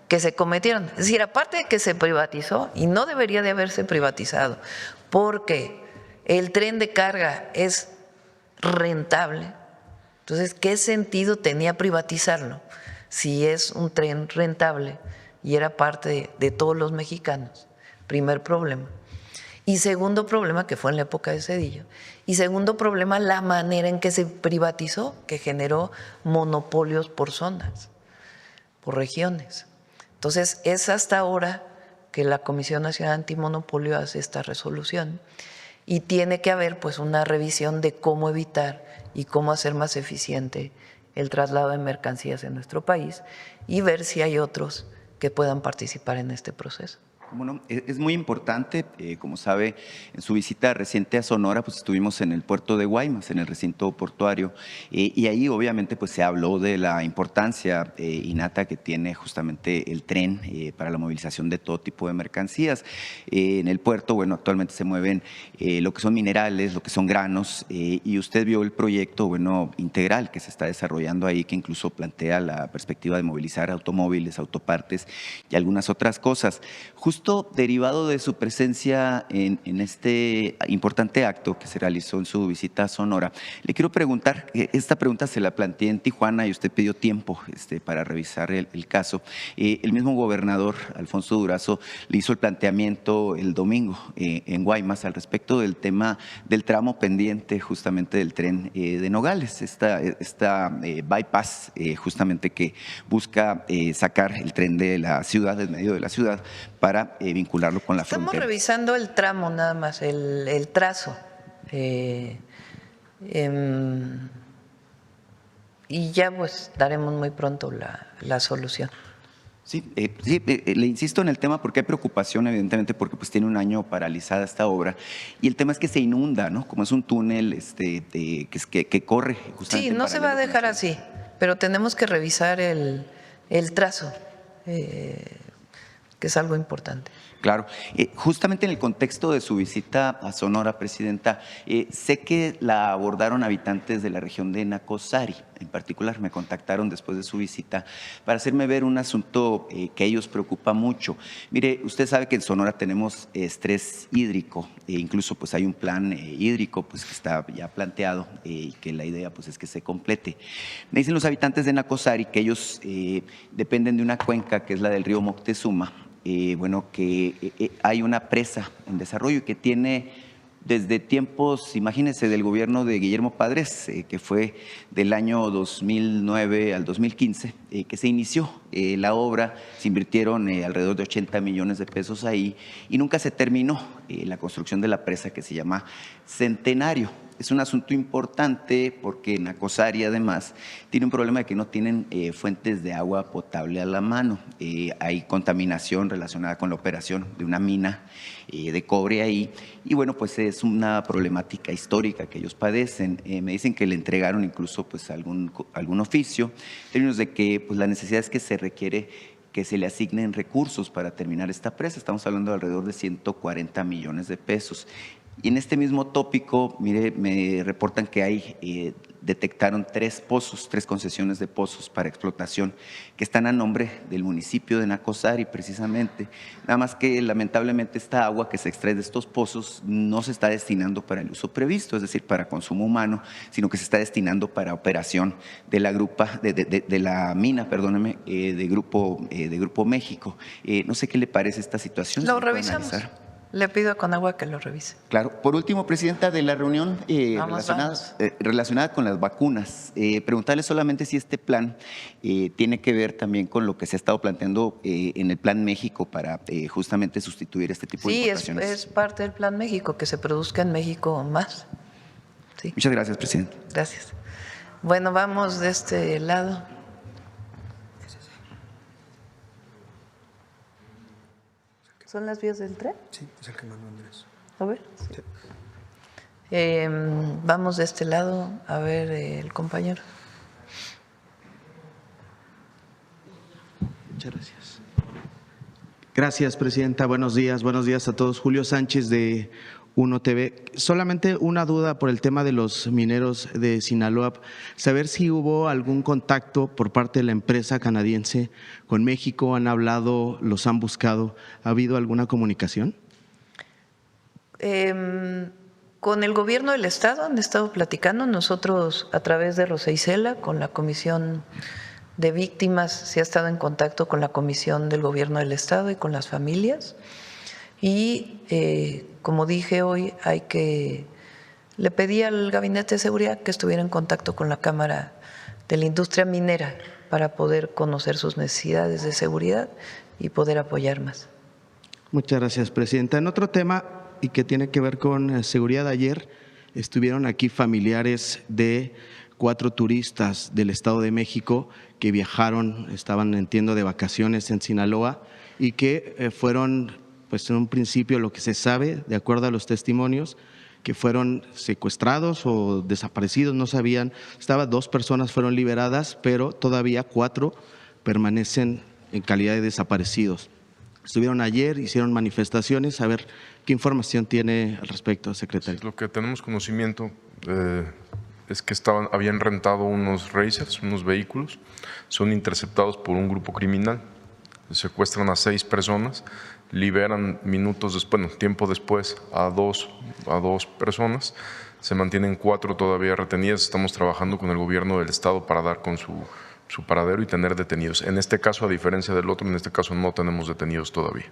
que se cometieron. Es decir, aparte de que se privatizó, y no debería de haberse privatizado, porque el tren de carga es rentable, entonces, ¿qué sentido tenía privatizarlo si es un tren rentable y era parte de todos los mexicanos? Primer problema. Y segundo problema, que fue en la época de Zedillo. Y segundo problema, la manera en que se privatizó, que generó monopolios por zonas, por regiones. Entonces, es hasta ahora que la Comisión Nacional Antimonopolio hace esta resolución y tiene que haber pues una revisión de cómo evitar y cómo hacer más eficiente el traslado de mercancías en nuestro país y ver si hay otros que puedan participar en este proceso. Bueno, es muy importante, como sabe, en su visita reciente a Sonora, pues estuvimos en el puerto de Guaymas, en el recinto portuario, y ahí obviamente pues se habló de la importancia innata que tiene justamente el tren para la movilización de todo tipo de mercancías. En el puerto, bueno, actualmente se mueven lo que son minerales, lo que son granos, y usted vio el proyecto, bueno, integral que se está desarrollando ahí, que incluso plantea la perspectiva de movilizar automóviles, autopartes y algunas otras cosas. Justo justo derivado de su presencia en este importante acto que se realizó en su visita a Sonora, le quiero preguntar, esta pregunta se la planteé en Tijuana y usted pidió tiempo para revisar el caso. El mismo gobernador, Alfonso Durazo, le hizo el planteamiento el domingo en Guaymas al respecto del tema del tramo pendiente justamente del tren de Nogales, esta bypass justamente que busca sacar el tren de la ciudad, del medio de la ciudad, para vincularlo con la frontera. Estamos revisando el tramo nada más, el trazo. Y ya pues daremos muy pronto la solución. Sí, le insisto en el tema porque hay preocupación, evidentemente, porque pues tiene un año paralizada esta obra y el tema es que se inunda, ¿no? Como es un túnel que corre justamente. Sí, no se va a dejar así, pero tenemos que revisar el trazo, que es algo importante. Claro. Justamente en el contexto de su visita a Sonora, Presidenta, sé que la abordaron habitantes de la región de Nacozari. En particular, me contactaron después de su visita para hacerme ver un asunto que a ellos preocupa mucho. Mire, usted sabe que en Sonora tenemos estrés hídrico, incluso pues hay un plan hídrico pues que está ya planteado y que la idea pues es que se complete. Me dicen los habitantes de Nacozari que ellos dependen de una cuenca que es la del río Moctezuma, que hay una presa en desarrollo y que tiene desde tiempos, imagínense, del gobierno de Guillermo Padres, que fue del año 2009 al 2015, que se inició la obra, se invirtieron alrededor de 80 millones de pesos ahí y nunca se terminó la construcción de la presa que se llama Centenario. Es un asunto importante porque Nacozari además tiene un problema de que no tienen fuentes de agua potable a la mano. Hay contaminación relacionada con la operación de una mina de cobre ahí y bueno, pues es una problemática histórica que ellos padecen. Me dicen que le entregaron incluso pues algún oficio, en términos de que pues la necesidad es que se requiere que se le asignen recursos para terminar esta presa. Estamos hablando de alrededor de 140 millones de pesos. Y en este mismo tópico, mire, me reportan que detectaron 3 concesiones de pozos para explotación que están a nombre del municipio de Nacozari precisamente. Nada más que lamentablemente esta agua que se extrae de estos pozos no se está destinando para el uso previsto, es decir, para consumo humano, sino que se está destinando para operación de la mina, perdóneme, de Grupo México. No sé qué le parece esta situación. Lo revisamos. Le pido a Conagua que lo revise. Claro. Por último, Presidenta, de la reunión relacionada con las vacunas, preguntarle solamente si este plan tiene que ver también con lo que se ha estado planteando en el Plan México para justamente sustituir este tipo de importaciones. Sí, es parte del Plan México, que se produzca en México más. Sí. Muchas gracias, Presidenta. Gracias. Bueno, vamos de este lado. ¿Son las vías del tren? Sí, es el que mandó Andrés. A ver. Sí. Vamos de este lado, a ver el compañero. Muchas gracias. Gracias, Presidenta. Buenos días a todos. Julio Sánchez de Uno TV. Solamente una duda por el tema de los mineros de Sinaloa. Saber si hubo algún contacto por parte de la empresa canadiense con México. ¿Han hablado? ¿Los han buscado? ¿Ha habido alguna comunicación? Con el gobierno del estado han estado platicando. Nosotros a través de Rosa Isela, con la Comisión de Víctimas, se ha estado en contacto con la Comisión del Gobierno del Estado y con las familias. Y como dije hoy, le pedí al Gabinete de Seguridad que estuviera en contacto con la Cámara de la Industria Minera para poder conocer sus necesidades de seguridad y poder apoyar más. Muchas gracias, Presidenta. En otro tema, y que tiene que ver con seguridad, ayer estuvieron aquí familiares de 4 turistas del Estado de México que viajaron, estaban, entiendo, de vacaciones en Sinaloa y que fueron, pues en un principio lo que se sabe, de acuerdo a los testimonios, que fueron secuestrados o desaparecidos, no sabían. 2 personas fueron liberadas, pero todavía 4 permanecen en calidad de desaparecidos. Estuvieron ayer, hicieron manifestaciones. A ver, ¿qué información tiene al respecto, secretario? Sí, lo que tenemos conocimiento es que habían rentado unos racers, unos vehículos, son interceptados por un grupo criminal, secuestran a 6 personas, liberan minutos después, bueno, tiempo después a dos personas. Se mantienen 4 todavía retenidas. Estamos trabajando con el gobierno del estado para dar con su paradero y tener detenidos. En este caso, a diferencia del otro, en este caso no tenemos detenidos todavía.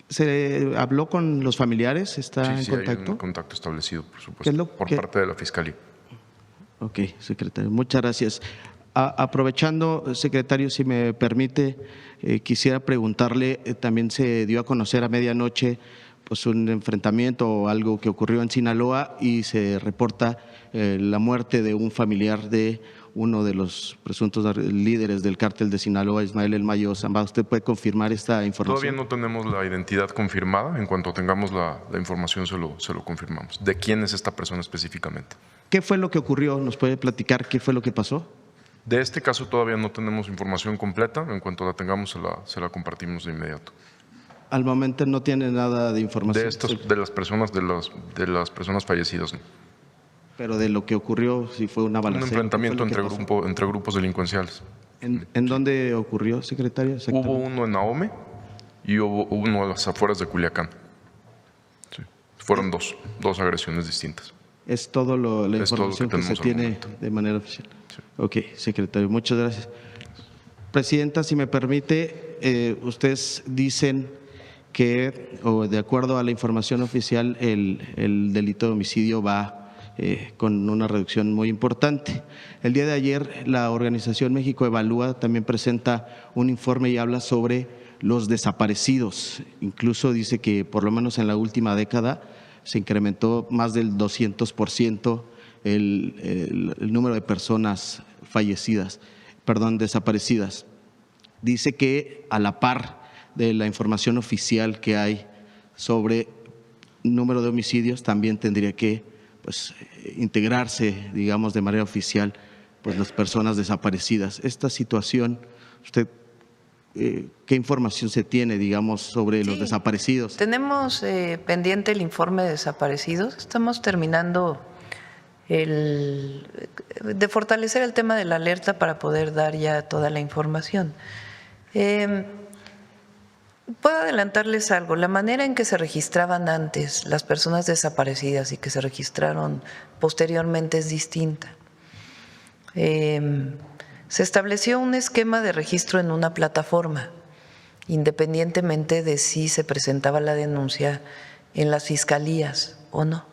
¿Se habló con los familiares? ¿Está en Sí, contacto? hay un contacto establecido, por ¿Qué es supuesto, lo por que- parte de la Fiscalía. Ok, secretario, muchas gracias. Aprovechando, secretario, si me permite, quisiera preguntarle, también se dio a conocer a medianoche pues un enfrentamiento o algo que ocurrió en Sinaloa y se reporta la muerte de un familiar de uno de los presuntos líderes del cártel de Sinaloa, Ismael El Mayo Zambada. ¿Usted puede confirmar esta información? Todavía no tenemos la identidad confirmada. En cuanto tengamos la información se lo confirmamos. ¿De quién es esta persona específicamente? ¿Qué fue lo que ocurrió? ¿Nos puede platicar qué fue lo que pasó? De este caso todavía no tenemos información completa. En cuanto la tengamos se la compartimos de inmediato. Al momento no tiene nada de información. De las personas fallecidas, ¿no? Pero de lo que ocurrió, si fue una Un balacera. enfrentamiento ¿qué fue lo que pasó? entre grupos delincuenciales. ¿En dónde ocurrió, secretario? Hubo uno en Ahome y hubo uno a las afueras de Culiacán. Sí. Fueron dos agresiones distintas. Es todo la Es todo lo que información que se tenemos al tiene momento. de manera oficial. Sí. Ok, secretario, muchas gracias. Presidenta, si me permite, ustedes dicen que, o de acuerdo a la información oficial, el delito de homicidio va con una reducción muy importante. El día de ayer, la organización México Evalúa también presenta un informe y habla sobre los desaparecidos. Incluso dice que por lo menos en la última década se incrementó más del 200% el número de personas desaparecidas. Dice que a la par de la información oficial que hay sobre número de homicidios, también tendría que integrarse, digamos, de manera oficial, las personas desaparecidas. Esta situación, usted, ¿qué información se tiene, digamos, sobre los desaparecidos? Tenemos pendiente el informe de desaparecidos. Estamos terminando de fortalecer el tema de la alerta para poder dar ya toda la información. Puedo adelantarles algo. La manera en que se registraban antes las personas desaparecidas y que se registraron posteriormente es distinta. Se estableció un esquema de registro en una plataforma, independientemente de si se presentaba la denuncia en las fiscalías o no.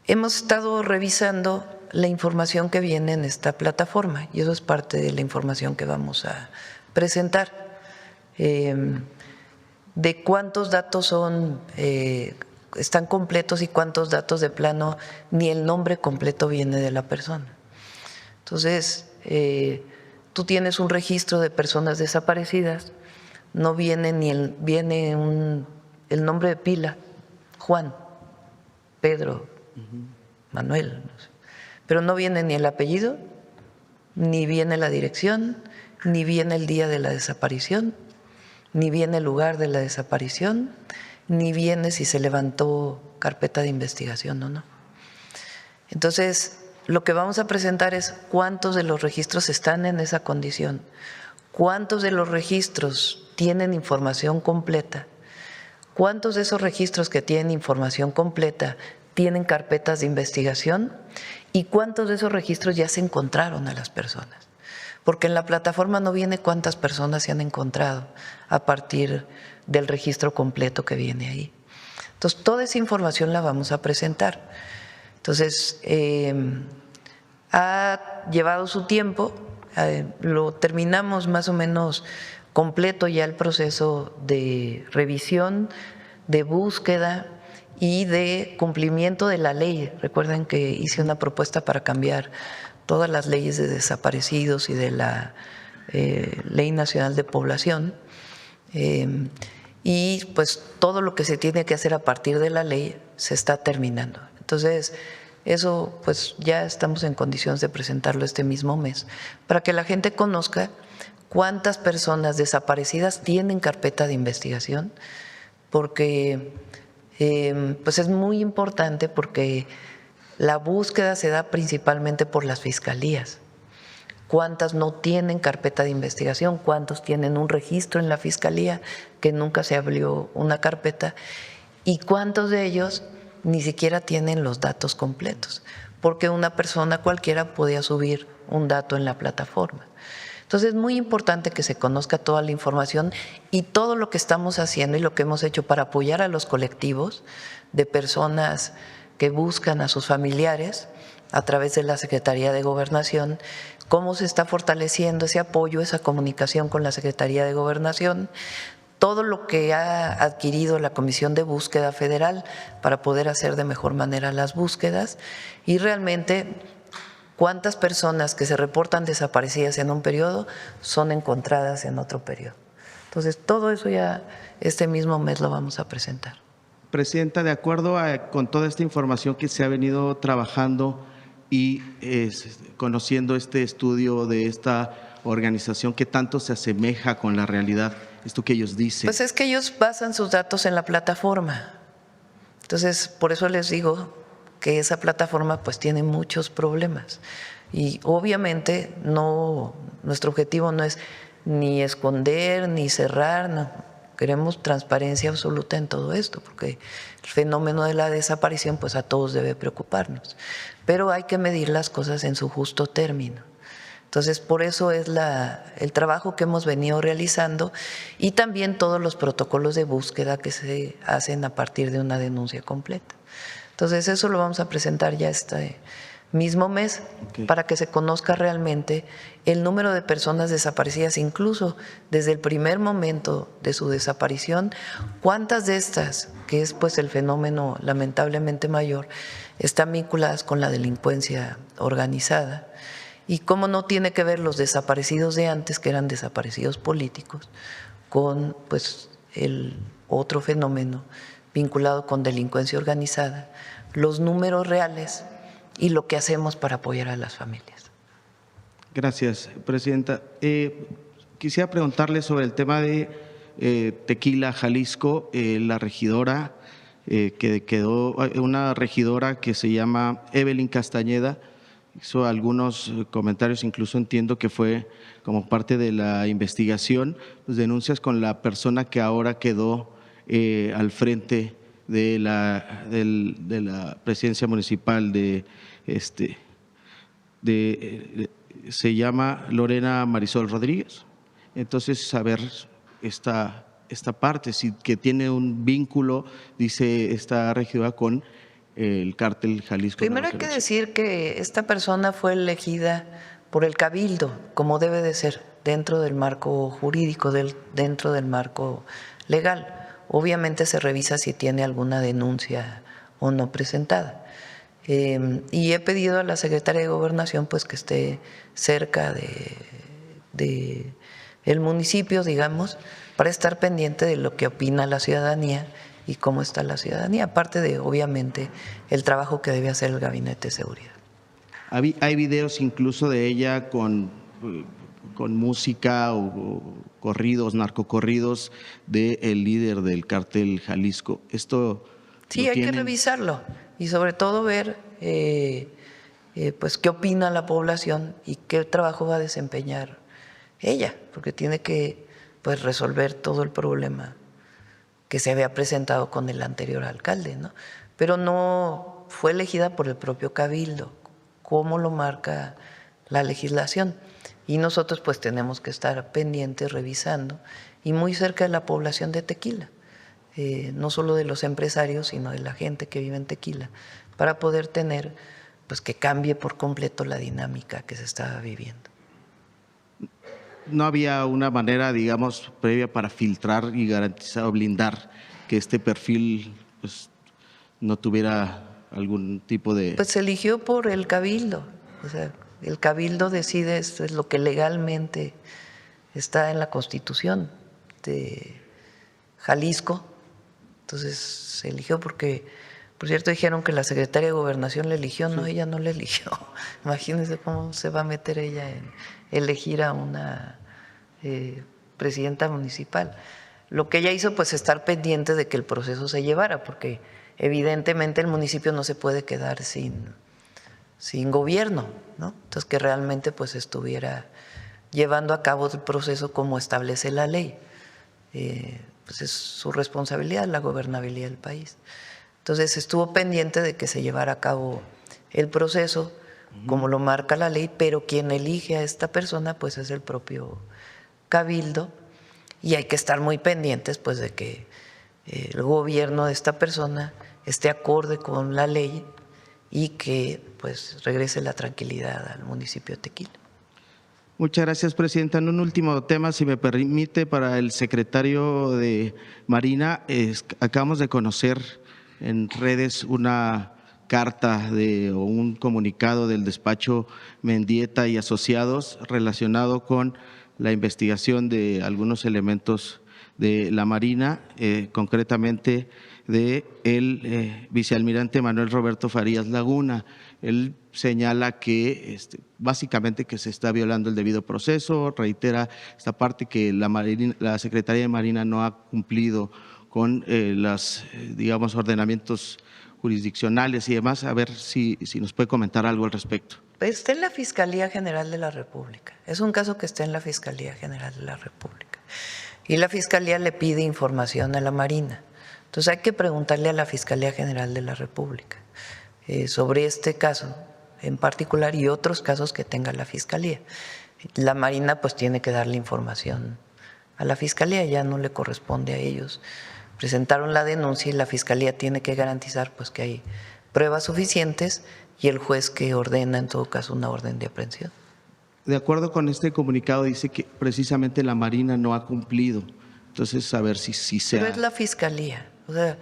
Hemos estado revisando la información que viene en esta plataforma y eso es parte de la información que vamos a presentar. De cuántos datos están completos y cuántos datos de plano ni el nombre completo viene de la persona. Entonces, tú tienes un registro de personas desaparecidas, no viene el nombre de pila, Juan, Pedro, Manuel, no sé, pero no viene ni el apellido, ni viene la dirección, ni viene el día de la desaparición, ni viene el lugar de la desaparición, ni viene si se levantó carpeta de investigación o no. Entonces, lo que vamos a presentar es cuántos de los registros están en esa condición, cuántos de los registros tienen información completa, cuántos de esos registros que tienen información completa tienen carpetas de investigación y cuántos de esos registros ya se encontraron a las personas. Porque en la plataforma no viene cuántas personas se han encontrado a partir del registro completo que viene ahí. Entonces, toda esa información la vamos a presentar. Entonces, ha llevado su tiempo, lo terminamos más o menos completo ya el proceso de revisión, de búsqueda y de cumplimiento de la ley. Recuerden que hice una propuesta para cambiar todas las leyes de desaparecidos y de la Ley Nacional de Población, y pues todo lo que se tiene que hacer a partir de la ley se está terminando. Entonces, eso pues ya estamos en condiciones de presentarlo este mismo mes, para que la gente conozca cuántas personas desaparecidas tienen carpeta de investigación, porque pues es muy importante porque la búsqueda se da principalmente por las fiscalías. cuántas no tienen carpeta de investigación, cuántos tienen un registro en la Fiscalía que nunca se abrió una carpeta y cuántos de ellos ni siquiera tienen los datos completos, porque una persona cualquiera podía subir un dato en la plataforma. Entonces es muy importante que se conozca toda la información y todo lo que estamos haciendo y lo que hemos hecho para apoyar a los colectivos de personas que buscan a sus familiares a través de la Secretaría de Gobernación, cómo se está fortaleciendo ese apoyo, esa comunicación con la Secretaría de Gobernación, todo lo que ha adquirido la Comisión de Búsqueda Federal para poder hacer de mejor manera las búsquedas y realmente cuántas personas que se reportan desaparecidas en un periodo son encontradas en otro periodo. Entonces, todo eso ya este mismo mes lo vamos a presentar. Presidenta, de acuerdo con toda esta información que se ha venido trabajando y conociendo este estudio de esta organización, ¿qué tanto se asemeja con la realidad, esto que ellos dicen? Pues es que ellos basan sus datos en la plataforma. Entonces, por eso les digo que esa plataforma pues tiene muchos problemas y obviamente nuestro objetivo no es ni esconder ni cerrar, no. Queremos transparencia absoluta en todo esto porque el fenómeno de la desaparición pues a todos debe preocuparnos, pero hay que medir las cosas en su justo término. Entonces, por eso es el trabajo que hemos venido realizando y también todos los protocolos de búsqueda que se hacen a partir de una denuncia completa. Entonces, eso lo vamos a presentar ya este mismo mes para que se conozca realmente el número de personas desaparecidas, incluso desde el primer momento de su desaparición, cuántas de estas, que es pues el fenómeno lamentablemente mayor, están vinculadas con la delincuencia organizada y cómo no tiene que ver los desaparecidos de antes, que eran desaparecidos políticos, con pues el otro fenómeno vinculado con delincuencia organizada, los números reales y lo que hacemos para apoyar a las familias. Gracias, Presidenta. Quisiera preguntarle sobre el tema de Tequila, Jalisco, la regidora que quedó, una regidora que se llama Evelyn Castañeda, hizo algunos comentarios, incluso entiendo que fue como parte de la investigación, pues denuncias con la persona que ahora quedó al frente de la presidencia municipal se llama Lorena Marisol Rodríguez. Entonces, saber esta parte, si que tiene un vínculo, dice esta regidora, con el cártel Jalisco. Primero hay que decir que esta persona fue elegida por el Cabildo, como debe de ser, dentro del marco jurídico, dentro del marco legal. Obviamente se revisa si tiene alguna denuncia o no presentada. Y he pedido a la Secretaría de Gobernación pues que esté cerca de el municipio, digamos, para estar pendiente de lo que opina la ciudadanía y cómo está la ciudadanía, aparte de, obviamente, el trabajo que debe hacer el Gabinete de Seguridad. Hay videos incluso de ella con música o corridos, narcocorridos del líder del cártel Jalisco. Esto sí, hay que revisarlo y sobre todo ver pues qué opina la población y qué trabajo va a desempeñar ella, porque tiene que pues resolver todo el problema que se había presentado con el anterior alcalde, ¿no? Pero no fue elegida por el propio Cabildo, como lo marca la legislación. Y nosotros pues tenemos que estar pendientes, revisando, y muy cerca de la población de Tequila, no solo de los empresarios, sino de la gente que vive en Tequila, para poder tener pues que cambie por completo la dinámica que se estaba viviendo. ¿No había una manera, digamos, previa para filtrar y garantizar o blindar que este perfil pues, no tuviera algún tipo de… Pues se eligió por el Cabildo, o sea, el Cabildo decide, esto es lo que legalmente está en la Constitución de Jalisco, entonces se eligió porque, por cierto, dijeron que la Secretaria de Gobernación le eligió, no, ella no le eligió. Imagínense cómo se va a meter ella en elegir a una presidenta municipal. Lo que ella hizo, pues, estar pendiente de que el proceso se llevara, porque evidentemente el municipio no se puede quedar sin sin gobierno, ¿no? Entonces que realmente pues estuviera llevando a cabo el proceso como establece la ley. Pues es su responsabilidad la gobernabilidad del país. Entonces estuvo pendiente de que se llevara a cabo el proceso como lo marca la ley, pero quien elige a esta persona pues es el propio cabildo, y hay que estar muy pendientes pues de que el gobierno de esta persona esté acorde con la ley y que pues regrese la tranquilidad al municipio de Tequila. Muchas gracias, presidenta. En un último tema, si me permite, para el secretario de Marina, acabamos de conocer en redes una carta o un comunicado del despacho Mendieta y Asociados relacionado con la investigación de algunos elementos de la Marina, concretamente de el vicealmirante Manuel Roberto Farías Laguna. Él señala que básicamente que se está violando el debido proceso, reitera esta parte que la Secretaría de Marina no ha cumplido con los, digamos, ordenamientos jurisdiccionales y demás. A ver si nos puede comentar algo al respecto. Está en la Fiscalía General de la República. Es un caso que está en la Fiscalía General de la República. Y la Fiscalía le pide información a la Marina. Entonces hay que preguntarle a la Fiscalía General de la República sobre este caso en particular y otros casos que tenga la Fiscalía. La Marina pues tiene que darle información a la Fiscalía, ya no le corresponde a ellos. Presentaron la denuncia y la Fiscalía tiene que garantizar pues que hay pruebas suficientes y el juez que ordena en todo caso una orden de aprehensión. De acuerdo con este comunicado dice que precisamente la Marina no ha cumplido. Entonces, a ver si se Pero es la Fiscalía, o sea,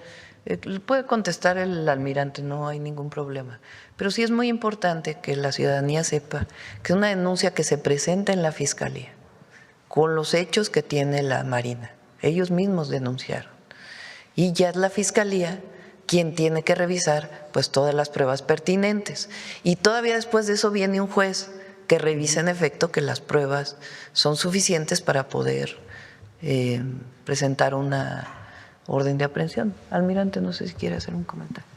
puede contestar el almirante, no hay ningún problema. Pero sí es muy importante que la ciudadanía sepa que es una denuncia que se presenta en la Fiscalía con los hechos que tiene la Marina. Ellos mismos denunciaron. Y ya es la Fiscalía quien tiene que revisar pues todas las pruebas pertinentes. Y todavía después de eso viene un juez que revisa en efecto que las pruebas son suficientes para poder presentar una orden de aprehensión. Almirante, no sé si quiere hacer un comentario.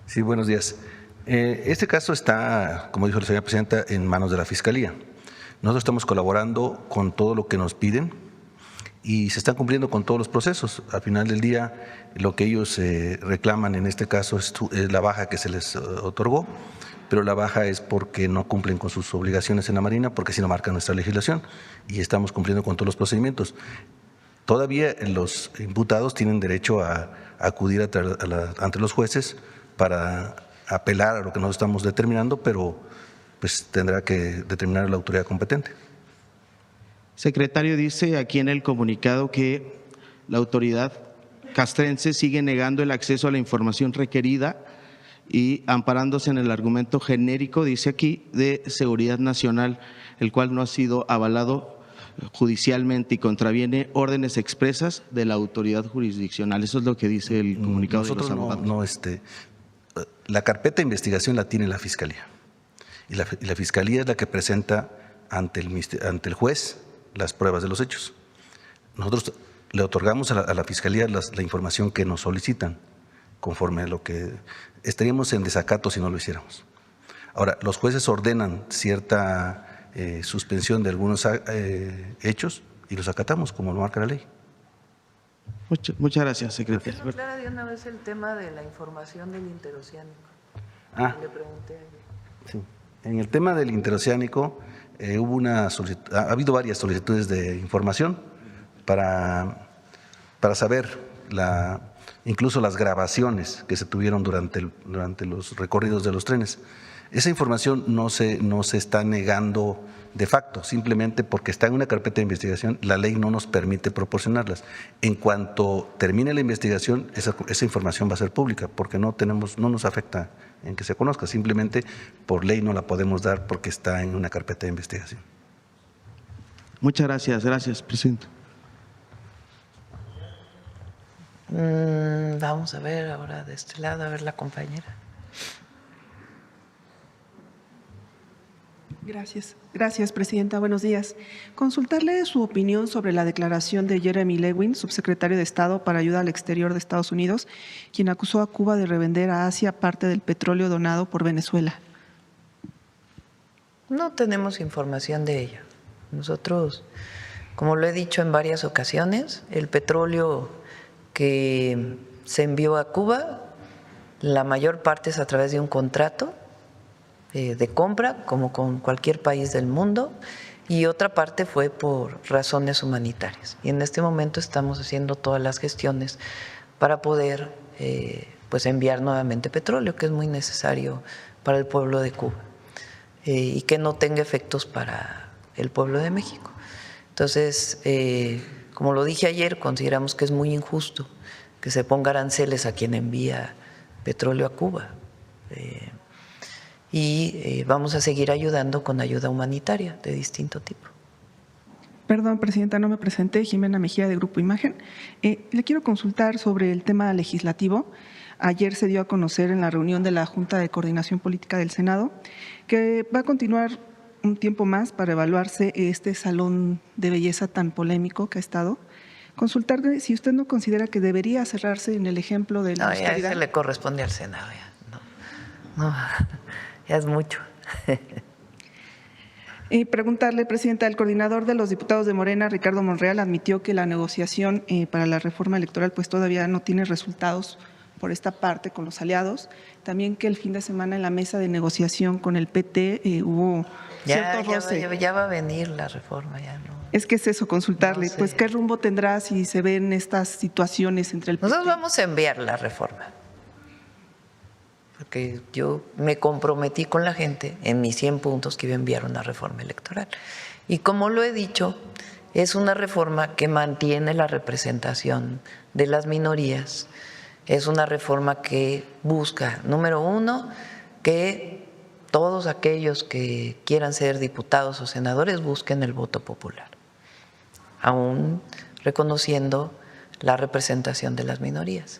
Sí, buenos días. Este caso está, como dijo la señora presidenta, en manos de la Fiscalía. Nosotros estamos colaborando con todo lo que nos piden y se están cumpliendo con todos los procesos. Al final del día, lo que ellos reclaman en este caso es la baja que se les otorgó, pero la baja es porque no cumplen con sus obligaciones en la Marina, porque así lo marca nuestra legislación y estamos cumpliendo con todos los procedimientos. Todavía los imputados tienen derecho a acudir ante los jueces para apelar a lo que nosotros estamos determinando, pero pues tendrá que determinar la autoridad competente. Secretario, dice aquí en el comunicado que la autoridad castrense sigue negando el acceso a la información requerida y amparándose en el argumento genérico, dice aquí, de seguridad nacional, el cual no ha sido avalado judicialmente y contraviene órdenes expresas de la autoridad jurisdiccional. Eso es lo que dice el comunicado de los abogados. La carpeta de investigación la tiene la Fiscalía y la Fiscalía es la que presenta ante el juez las pruebas de los hechos. Nosotros le otorgamos a la Fiscalía la información que nos solicitan, conforme a lo que estaríamos en desacato si no lo hiciéramos. Ahora, los jueces ordenan cierta suspensión de algunos hechos y los acatamos como lo marca la ley. Muchas gracias, secretario. ¿Por qué no aclara de una vez el tema de la información del interoceánico? Le pregunté ayer. Sí. En el tema del interoceánico ha habido varias solicitudes de información para saber incluso las grabaciones que se tuvieron durante los recorridos de los trenes. Esa información no se está negando de facto, simplemente porque está en una carpeta de investigación, la ley no nos permite proporcionarlas. En cuanto termine la investigación, esa información va a ser pública, porque no nos afecta en que se conozca, simplemente por ley no la podemos dar porque está en una carpeta de investigación. Muchas gracias. Gracias, presidente. Vamos a ver ahora de este lado, a ver la compañera. Gracias, Presidenta. Buenos días. Consultarle su opinión sobre la declaración de Jeremy Lewin, subsecretario de Estado para Ayuda al Exterior de Estados Unidos, quien acusó a Cuba de revender a Asia parte del petróleo donado por Venezuela. No tenemos información de ello. Nosotros, como lo he dicho en varias ocasiones, el petróleo que se envió a Cuba, la mayor parte es a través de un contrato de compra, como con cualquier país del mundo, y otra parte fue por razones humanitarias. Y en este momento estamos haciendo todas las gestiones para poder pues enviar nuevamente petróleo, que es muy necesario para el pueblo de Cuba y que no tenga efectos para el pueblo de México. Entonces, como lo dije ayer, consideramos que es muy injusto que se ponga aranceles a quien envía petróleo a Cuba. Y vamos a seguir ayudando con ayuda humanitaria de distinto tipo. Perdón, Presidenta, no me presenté. Jimena Mejía, de Grupo Imagen. Le quiero consultar sobre el tema legislativo. Ayer se dio a conocer en la reunión de la Junta de Coordinación Política del Senado que va a continuar un tiempo más para evaluarse este salón de belleza tan polémico que ha estado. Consultarle si usted no considera que debería cerrarse en el ejemplo de la austeridad. Ya se le corresponde al Senado. No, ya es mucho. Preguntarle, Presidenta, el coordinador de los diputados de Morena, Ricardo Monreal, admitió que la negociación para la reforma electoral pues todavía no tiene resultados por esta parte con los aliados. También que el fin de semana en la mesa de negociación con el PT hubo cierto roce. Ya va a venir la reforma, ya no. Es que es eso, consultarle, No sé. pues qué rumbo tendrá si se ven estas situaciones entre el PT. Nosotros vamos a enviar la reforma, porque yo me comprometí con la gente en mis 100 puntos que iba a enviar una reforma electoral. Y como lo he dicho, es una reforma que mantiene la representación de las minorías, es una reforma que busca, número uno, que todos aquellos que quieran ser diputados o senadores busquen el voto popular, aún reconociendo la representación de las minorías.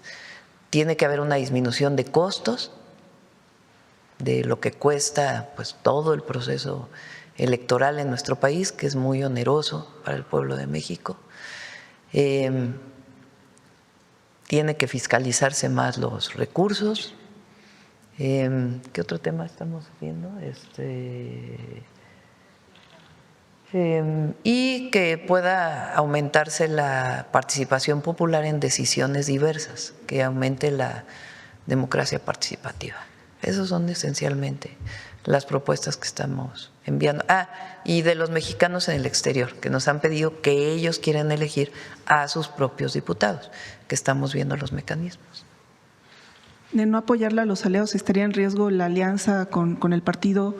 Tiene que haber una disminución de costos, de lo que cuesta pues todo el proceso electoral en nuestro país, que es muy oneroso para el pueblo de México. Tiene que fiscalizarse más los recursos. ¿Qué otro tema estamos viendo? Y que pueda aumentarse la participación popular en decisiones diversas, que aumente la democracia participativa. Esas son esencialmente las propuestas que estamos enviando. Y de los mexicanos en el exterior, que nos han pedido que ellos quieren elegir a sus propios diputados, que estamos viendo los mecanismos. De no apoyarla a los aliados, ¿estaría en riesgo la alianza con el partido?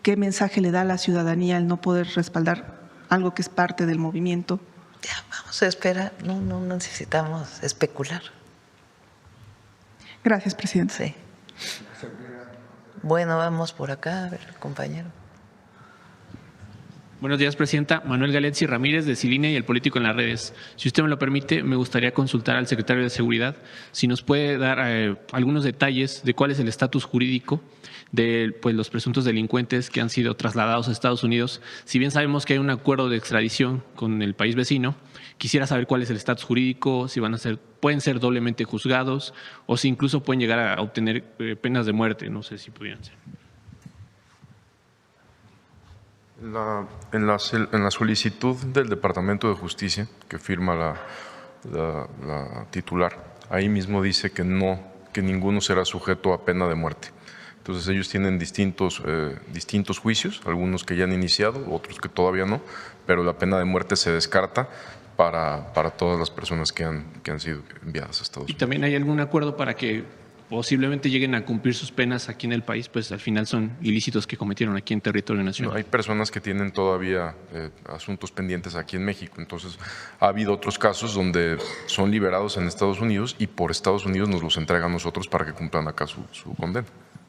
¿Qué mensaje le da a la ciudadanía al no poder respaldar algo que es parte del movimiento? Ya, vamos a esperar, no necesitamos especular. Gracias, Presidenta. Sí. Bueno, vamos por acá, a ver, compañero. Buenos días, Presidenta. Manuel Galetzi Ramírez, de Ciline y El Político en las Redes. Si usted me lo permite, me gustaría consultar al secretario de Seguridad si nos puede dar algunos detalles de cuál es el estatus jurídico de los presuntos delincuentes que han sido trasladados a Estados Unidos. Si bien sabemos que hay un acuerdo de extradición con el país vecino, quisiera saber cuál es el estatus jurídico, si pueden ser doblemente juzgados o si incluso pueden llegar a obtener penas de muerte. No sé si pudieran ser. En la solicitud del Departamento de Justicia que firma la titular, ahí mismo dice que ninguno será sujeto a pena de muerte. Entonces ellos tienen distintos juicios, algunos que ya han iniciado, otros que todavía no, pero la pena de muerte se descarta para todas las personas que han sido enviadas a Estados Unidos. ¿Y también hay algún acuerdo para que posiblemente lleguen a cumplir sus penas aquí en el país, pues al final son ilícitos que cometieron aquí en territorio nacional? No, hay personas que tienen todavía asuntos pendientes aquí en México, entonces ha habido otros casos donde son liberados en Estados Unidos y por Estados Unidos nos los entregan a nosotros para que cumplan acá su condena.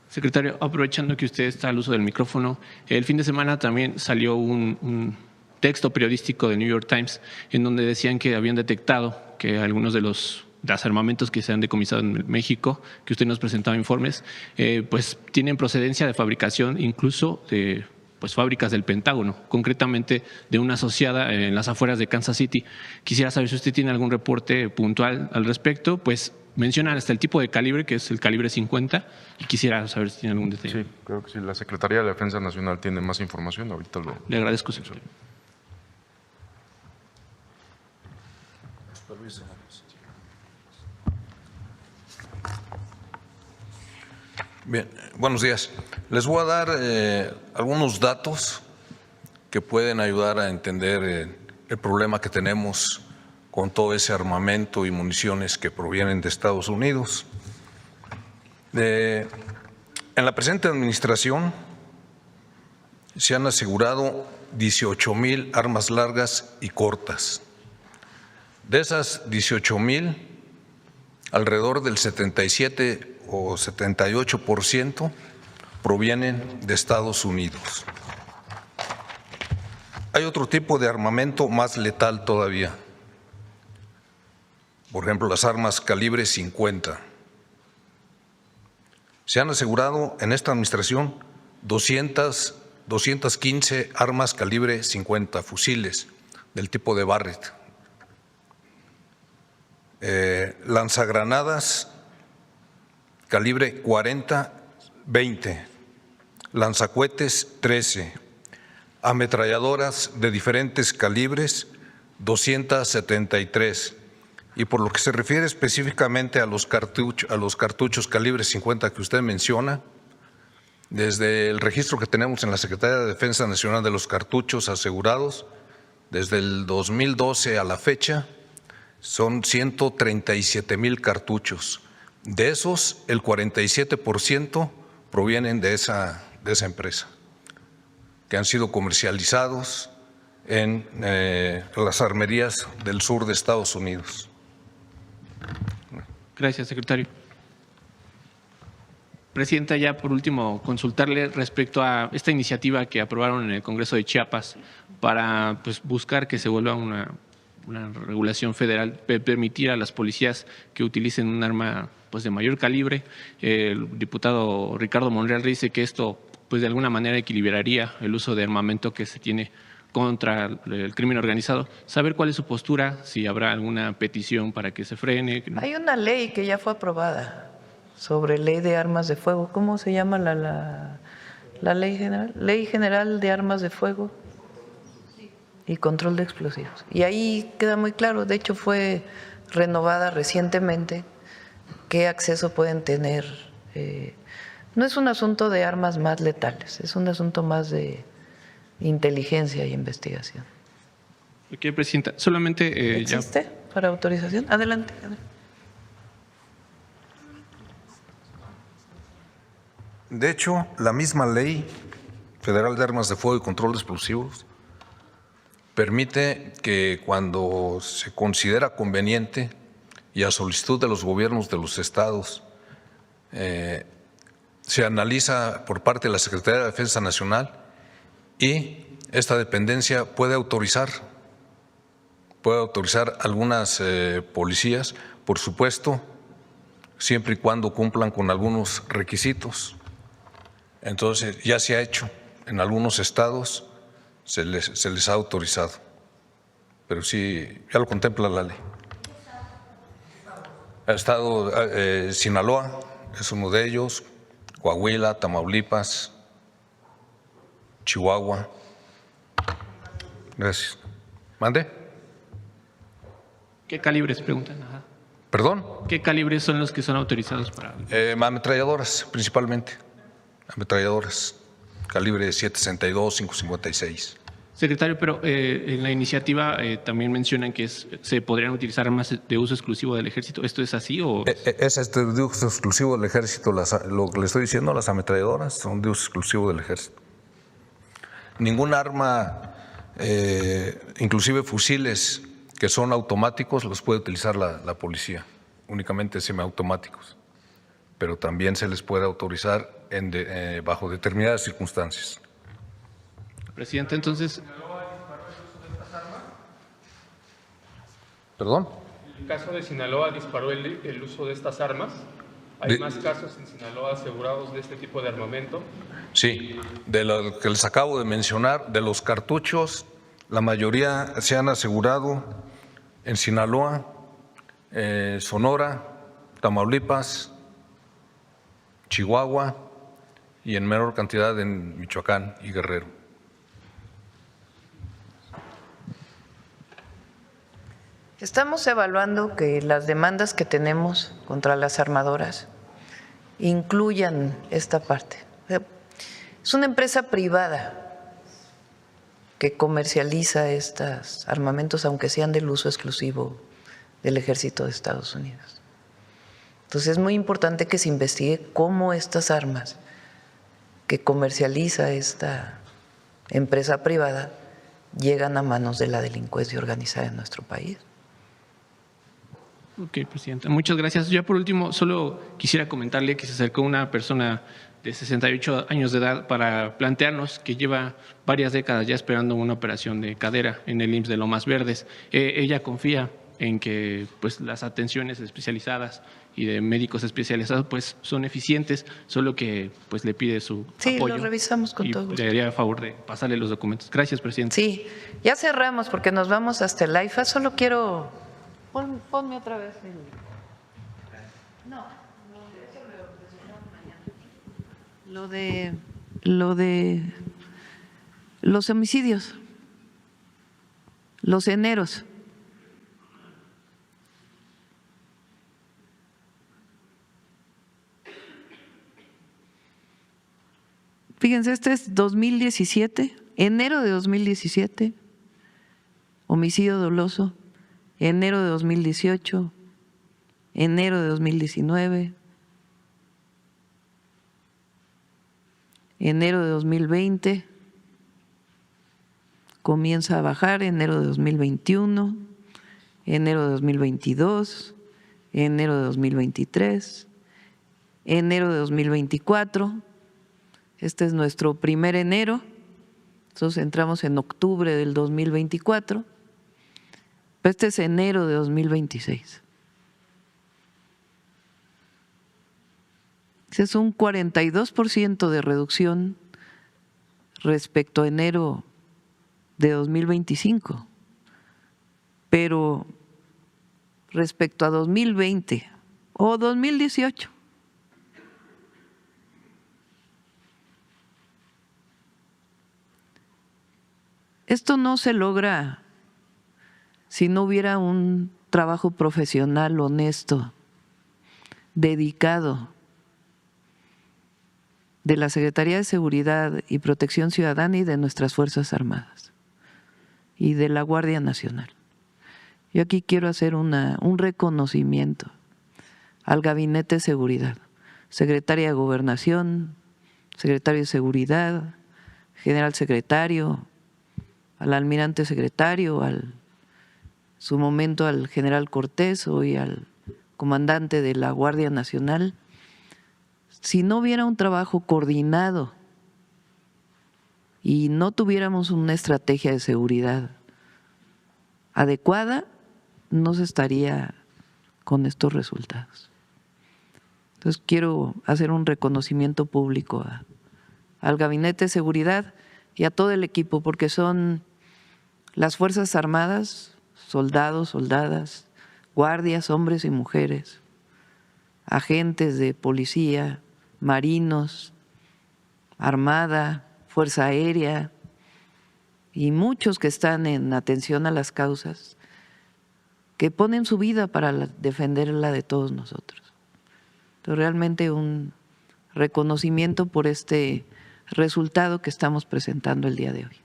Secretario, aprovechando que usted está al uso del micrófono, el fin de semana también salió un texto periodístico del New York Times en donde decían que habían detectado que algunos de los armamentos que se han decomisado en México, que usted nos presentaba informes, pues tienen procedencia de fabricación incluso de pues fábricas del Pentágono, concretamente de una asociada en las afueras de Kansas City. Quisiera saber si usted tiene algún reporte puntual al respecto, pues mencionan hasta el tipo de calibre, que es el calibre 50, y quisiera saber si tiene algún detalle. Sí, creo que sí. La Secretaría de la Defensa Nacional tiene más información. Ahorita lo... Le agradezco, secretario. Bien, buenos días. Les voy a dar algunos datos que pueden ayudar a entender el problema que tenemos con todo ese armamento y municiones que provienen de Estados Unidos. En la presente administración se han asegurado 18,000 armas largas y cortas. De esas 18,000, alrededor del 77 o 78% provienen de Estados Unidos. Hay otro tipo de armamento más letal todavía. Por ejemplo, las armas calibre 50. Se han asegurado en esta administración 215 armas calibre 50, fusiles del tipo de Barrett. Lanzagranadas calibre 40, 20, lanzacohetes 13, ametralladoras de diferentes calibres 273. Y por lo que se refiere específicamente a los cartuchos calibre 50 que usted menciona, desde el registro que tenemos en la Secretaría de Defensa Nacional de los cartuchos asegurados, desde el 2012 a la fecha, son 137,000 cartuchos. De esos, el 47% provienen de esa empresa, que han sido comercializados en las armerías del sur de Estados Unidos. Gracias, secretario. Presidenta, ya por último, consultarle respecto a esta iniciativa que aprobaron en el Congreso de Chiapas para buscar que se vuelva una regulación federal, permitir a las policías que utilicen un arma de mayor calibre. El diputado Ricardo Monreal dice que esto de alguna manera equilibraría el uso de armamento que se tiene contra el crimen organizado. Saber cuál es su postura, si habrá alguna petición para que se frene. Hay una ley que ya fue aprobada sobre ley de armas de fuego. ¿Cómo se llama la ley general? Ley General de Armas de Fuego y Control de Explosivos. Y ahí queda muy claro, de hecho fue renovada recientemente, qué acceso pueden tener. No es un asunto de armas más letales, es un asunto más de inteligencia y investigación. Ok, Presidenta, solamente… ¿Existe para autorización? Adelante. De hecho, la misma Ley Federal de Armas de Fuego y Control de Explosivos permite que cuando se considera conveniente y a solicitud de los gobiernos de los estados, se analiza por parte de la Secretaría de Defensa Nacional y esta dependencia puede autorizar algunas policías, por supuesto, siempre y cuando cumplan con algunos requisitos. Entonces, ya se ha hecho en algunos estados, se les ha autorizado, pero sí, ya lo contempla la ley. El estado Sinaloa es uno de ellos, Coahuila, Tamaulipas, Chihuahua. Gracias. ¿Mande? ¿Qué calibres preguntan? Ajá. ¿Perdón? ¿Qué calibres son los que son autorizados para? Ametralladoras, principalmente. Ametralladoras, calibre 7.62, 5.56. Secretario, pero en la iniciativa también mencionan que se podrían utilizar armas de uso exclusivo del Ejército. ¿Esto es así o...? Es de uso exclusivo del Ejército. Lo que le estoy diciendo, las ametralladoras son de uso exclusivo del Ejército. Ningún arma, inclusive fusiles que son automáticos, los puede utilizar la policía. Únicamente semiautomáticos. Pero también se les puede autorizar bajo determinadas circunstancias. Presidente, entonces… ¿Perdón? ¿El caso de Sinaloa disparó el uso de estas armas? ¿Hay más casos en Sinaloa asegurados de este tipo de armamento? Sí, de lo que les acabo de mencionar, de los cartuchos, la mayoría se han asegurado en Sinaloa, Sonora, Tamaulipas, Chihuahua y en menor cantidad en Michoacán y Guerrero. Estamos evaluando que las demandas que tenemos contra las armadoras incluyan esta parte. Es una empresa privada que comercializa estos armamentos, aunque sean del uso exclusivo del Ejército de Estados Unidos. Entonces es muy importante que se investigue cómo estas armas que comercializa esta empresa privada llegan a manos de la delincuencia organizada en nuestro país. Ok, Presidenta. Muchas gracias. Ya por último, solo quisiera comentarle que se acercó una persona de 68 años de edad para plantearnos que lleva varias décadas ya esperando una operación de cadera en el IMSS de Lomas Verdes. Ella confía en que pues, las atenciones especializadas y de médicos especializados pues, son eficientes, solo que pues, le pide su apoyo. Sí, lo revisamos con todo gusto. Le haría el favor de pasarle los documentos. Gracias, Presidenta. Sí, ya cerramos porque nos vamos hasta el AIFA. Solo quiero… Ponme otra vez el… No, eso lo presentamos mañana. Lo de los homicidios, los eneros. Fíjense, este es 2017, enero de 2017, homicidio doloso. Enero de 2018, enero de 2019, enero de 2020, comienza a bajar, enero de 2021, enero de 2022, enero de 2023, enero de 2024, este es nuestro primer enero, entonces entramos en octubre del 2024. Este es enero de 2026. Ese es un 42% de reducción respecto a enero de 2025. Pero respecto a 2020 o 2018. Esto no se logra si no hubiera un trabajo profesional, honesto, dedicado de la Secretaría de Seguridad y Protección Ciudadana y de nuestras Fuerzas Armadas y de la Guardia Nacional. Yo aquí quiero hacer un reconocimiento al Gabinete de Seguridad, Secretaria de Gobernación, Secretario de Seguridad, General Secretario, al Almirante Secretario, su momento al general Cortés, hoy al comandante de la Guardia Nacional. Si no hubiera un trabajo coordinado y no tuviéramos una estrategia de seguridad adecuada, no se estaría con estos resultados. Entonces quiero hacer un reconocimiento público al Gabinete de Seguridad y a todo el equipo, porque son las Fuerzas Armadas, soldados, soldadas, guardias, hombres y mujeres, agentes de policía, marinos, armada, fuerza aérea y muchos que están en atención a las causas, que ponen su vida para defender la de todos nosotros. Entonces, realmente un reconocimiento por este resultado que estamos presentando el día de hoy.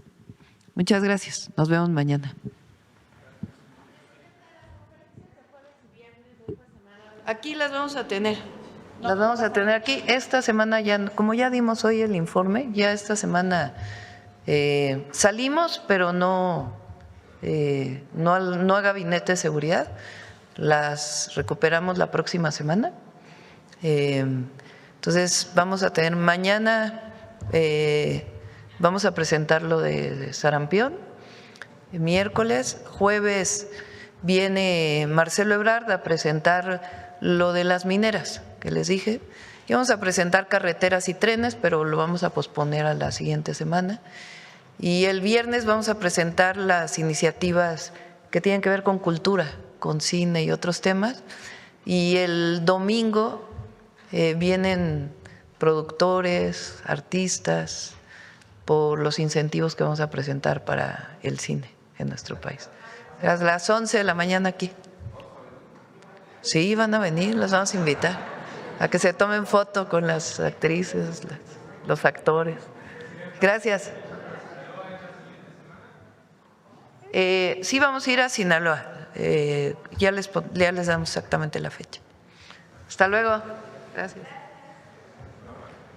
Muchas gracias. Nos vemos mañana. Aquí las vamos a tener. Las vamos a tener aquí. Esta semana ya, como ya dimos hoy el informe, ya esta semana salimos, pero no a Gabinete de Seguridad. Las recuperamos la próxima semana. Entonces vamos a tener mañana, vamos a presentar lo de sarampión, miércoles, jueves viene Marcelo Ebrard a presentar lo de las mineras, que les dije. Y vamos a presentar carreteras y trenes, pero lo vamos a posponer a la siguiente semana. Y el viernes vamos a presentar las iniciativas que tienen que ver con cultura, con cine y otros temas. Y el domingo vienen productores, artistas, por los incentivos que vamos a presentar para el cine en nuestro país. A las 11 de la mañana aquí. Sí, van a venir, los vamos a invitar a que se tomen foto con las actrices, los actores. Gracias. Sí, vamos a ir a Sinaloa. Ya les damos exactamente la fecha. Hasta luego. Gracias.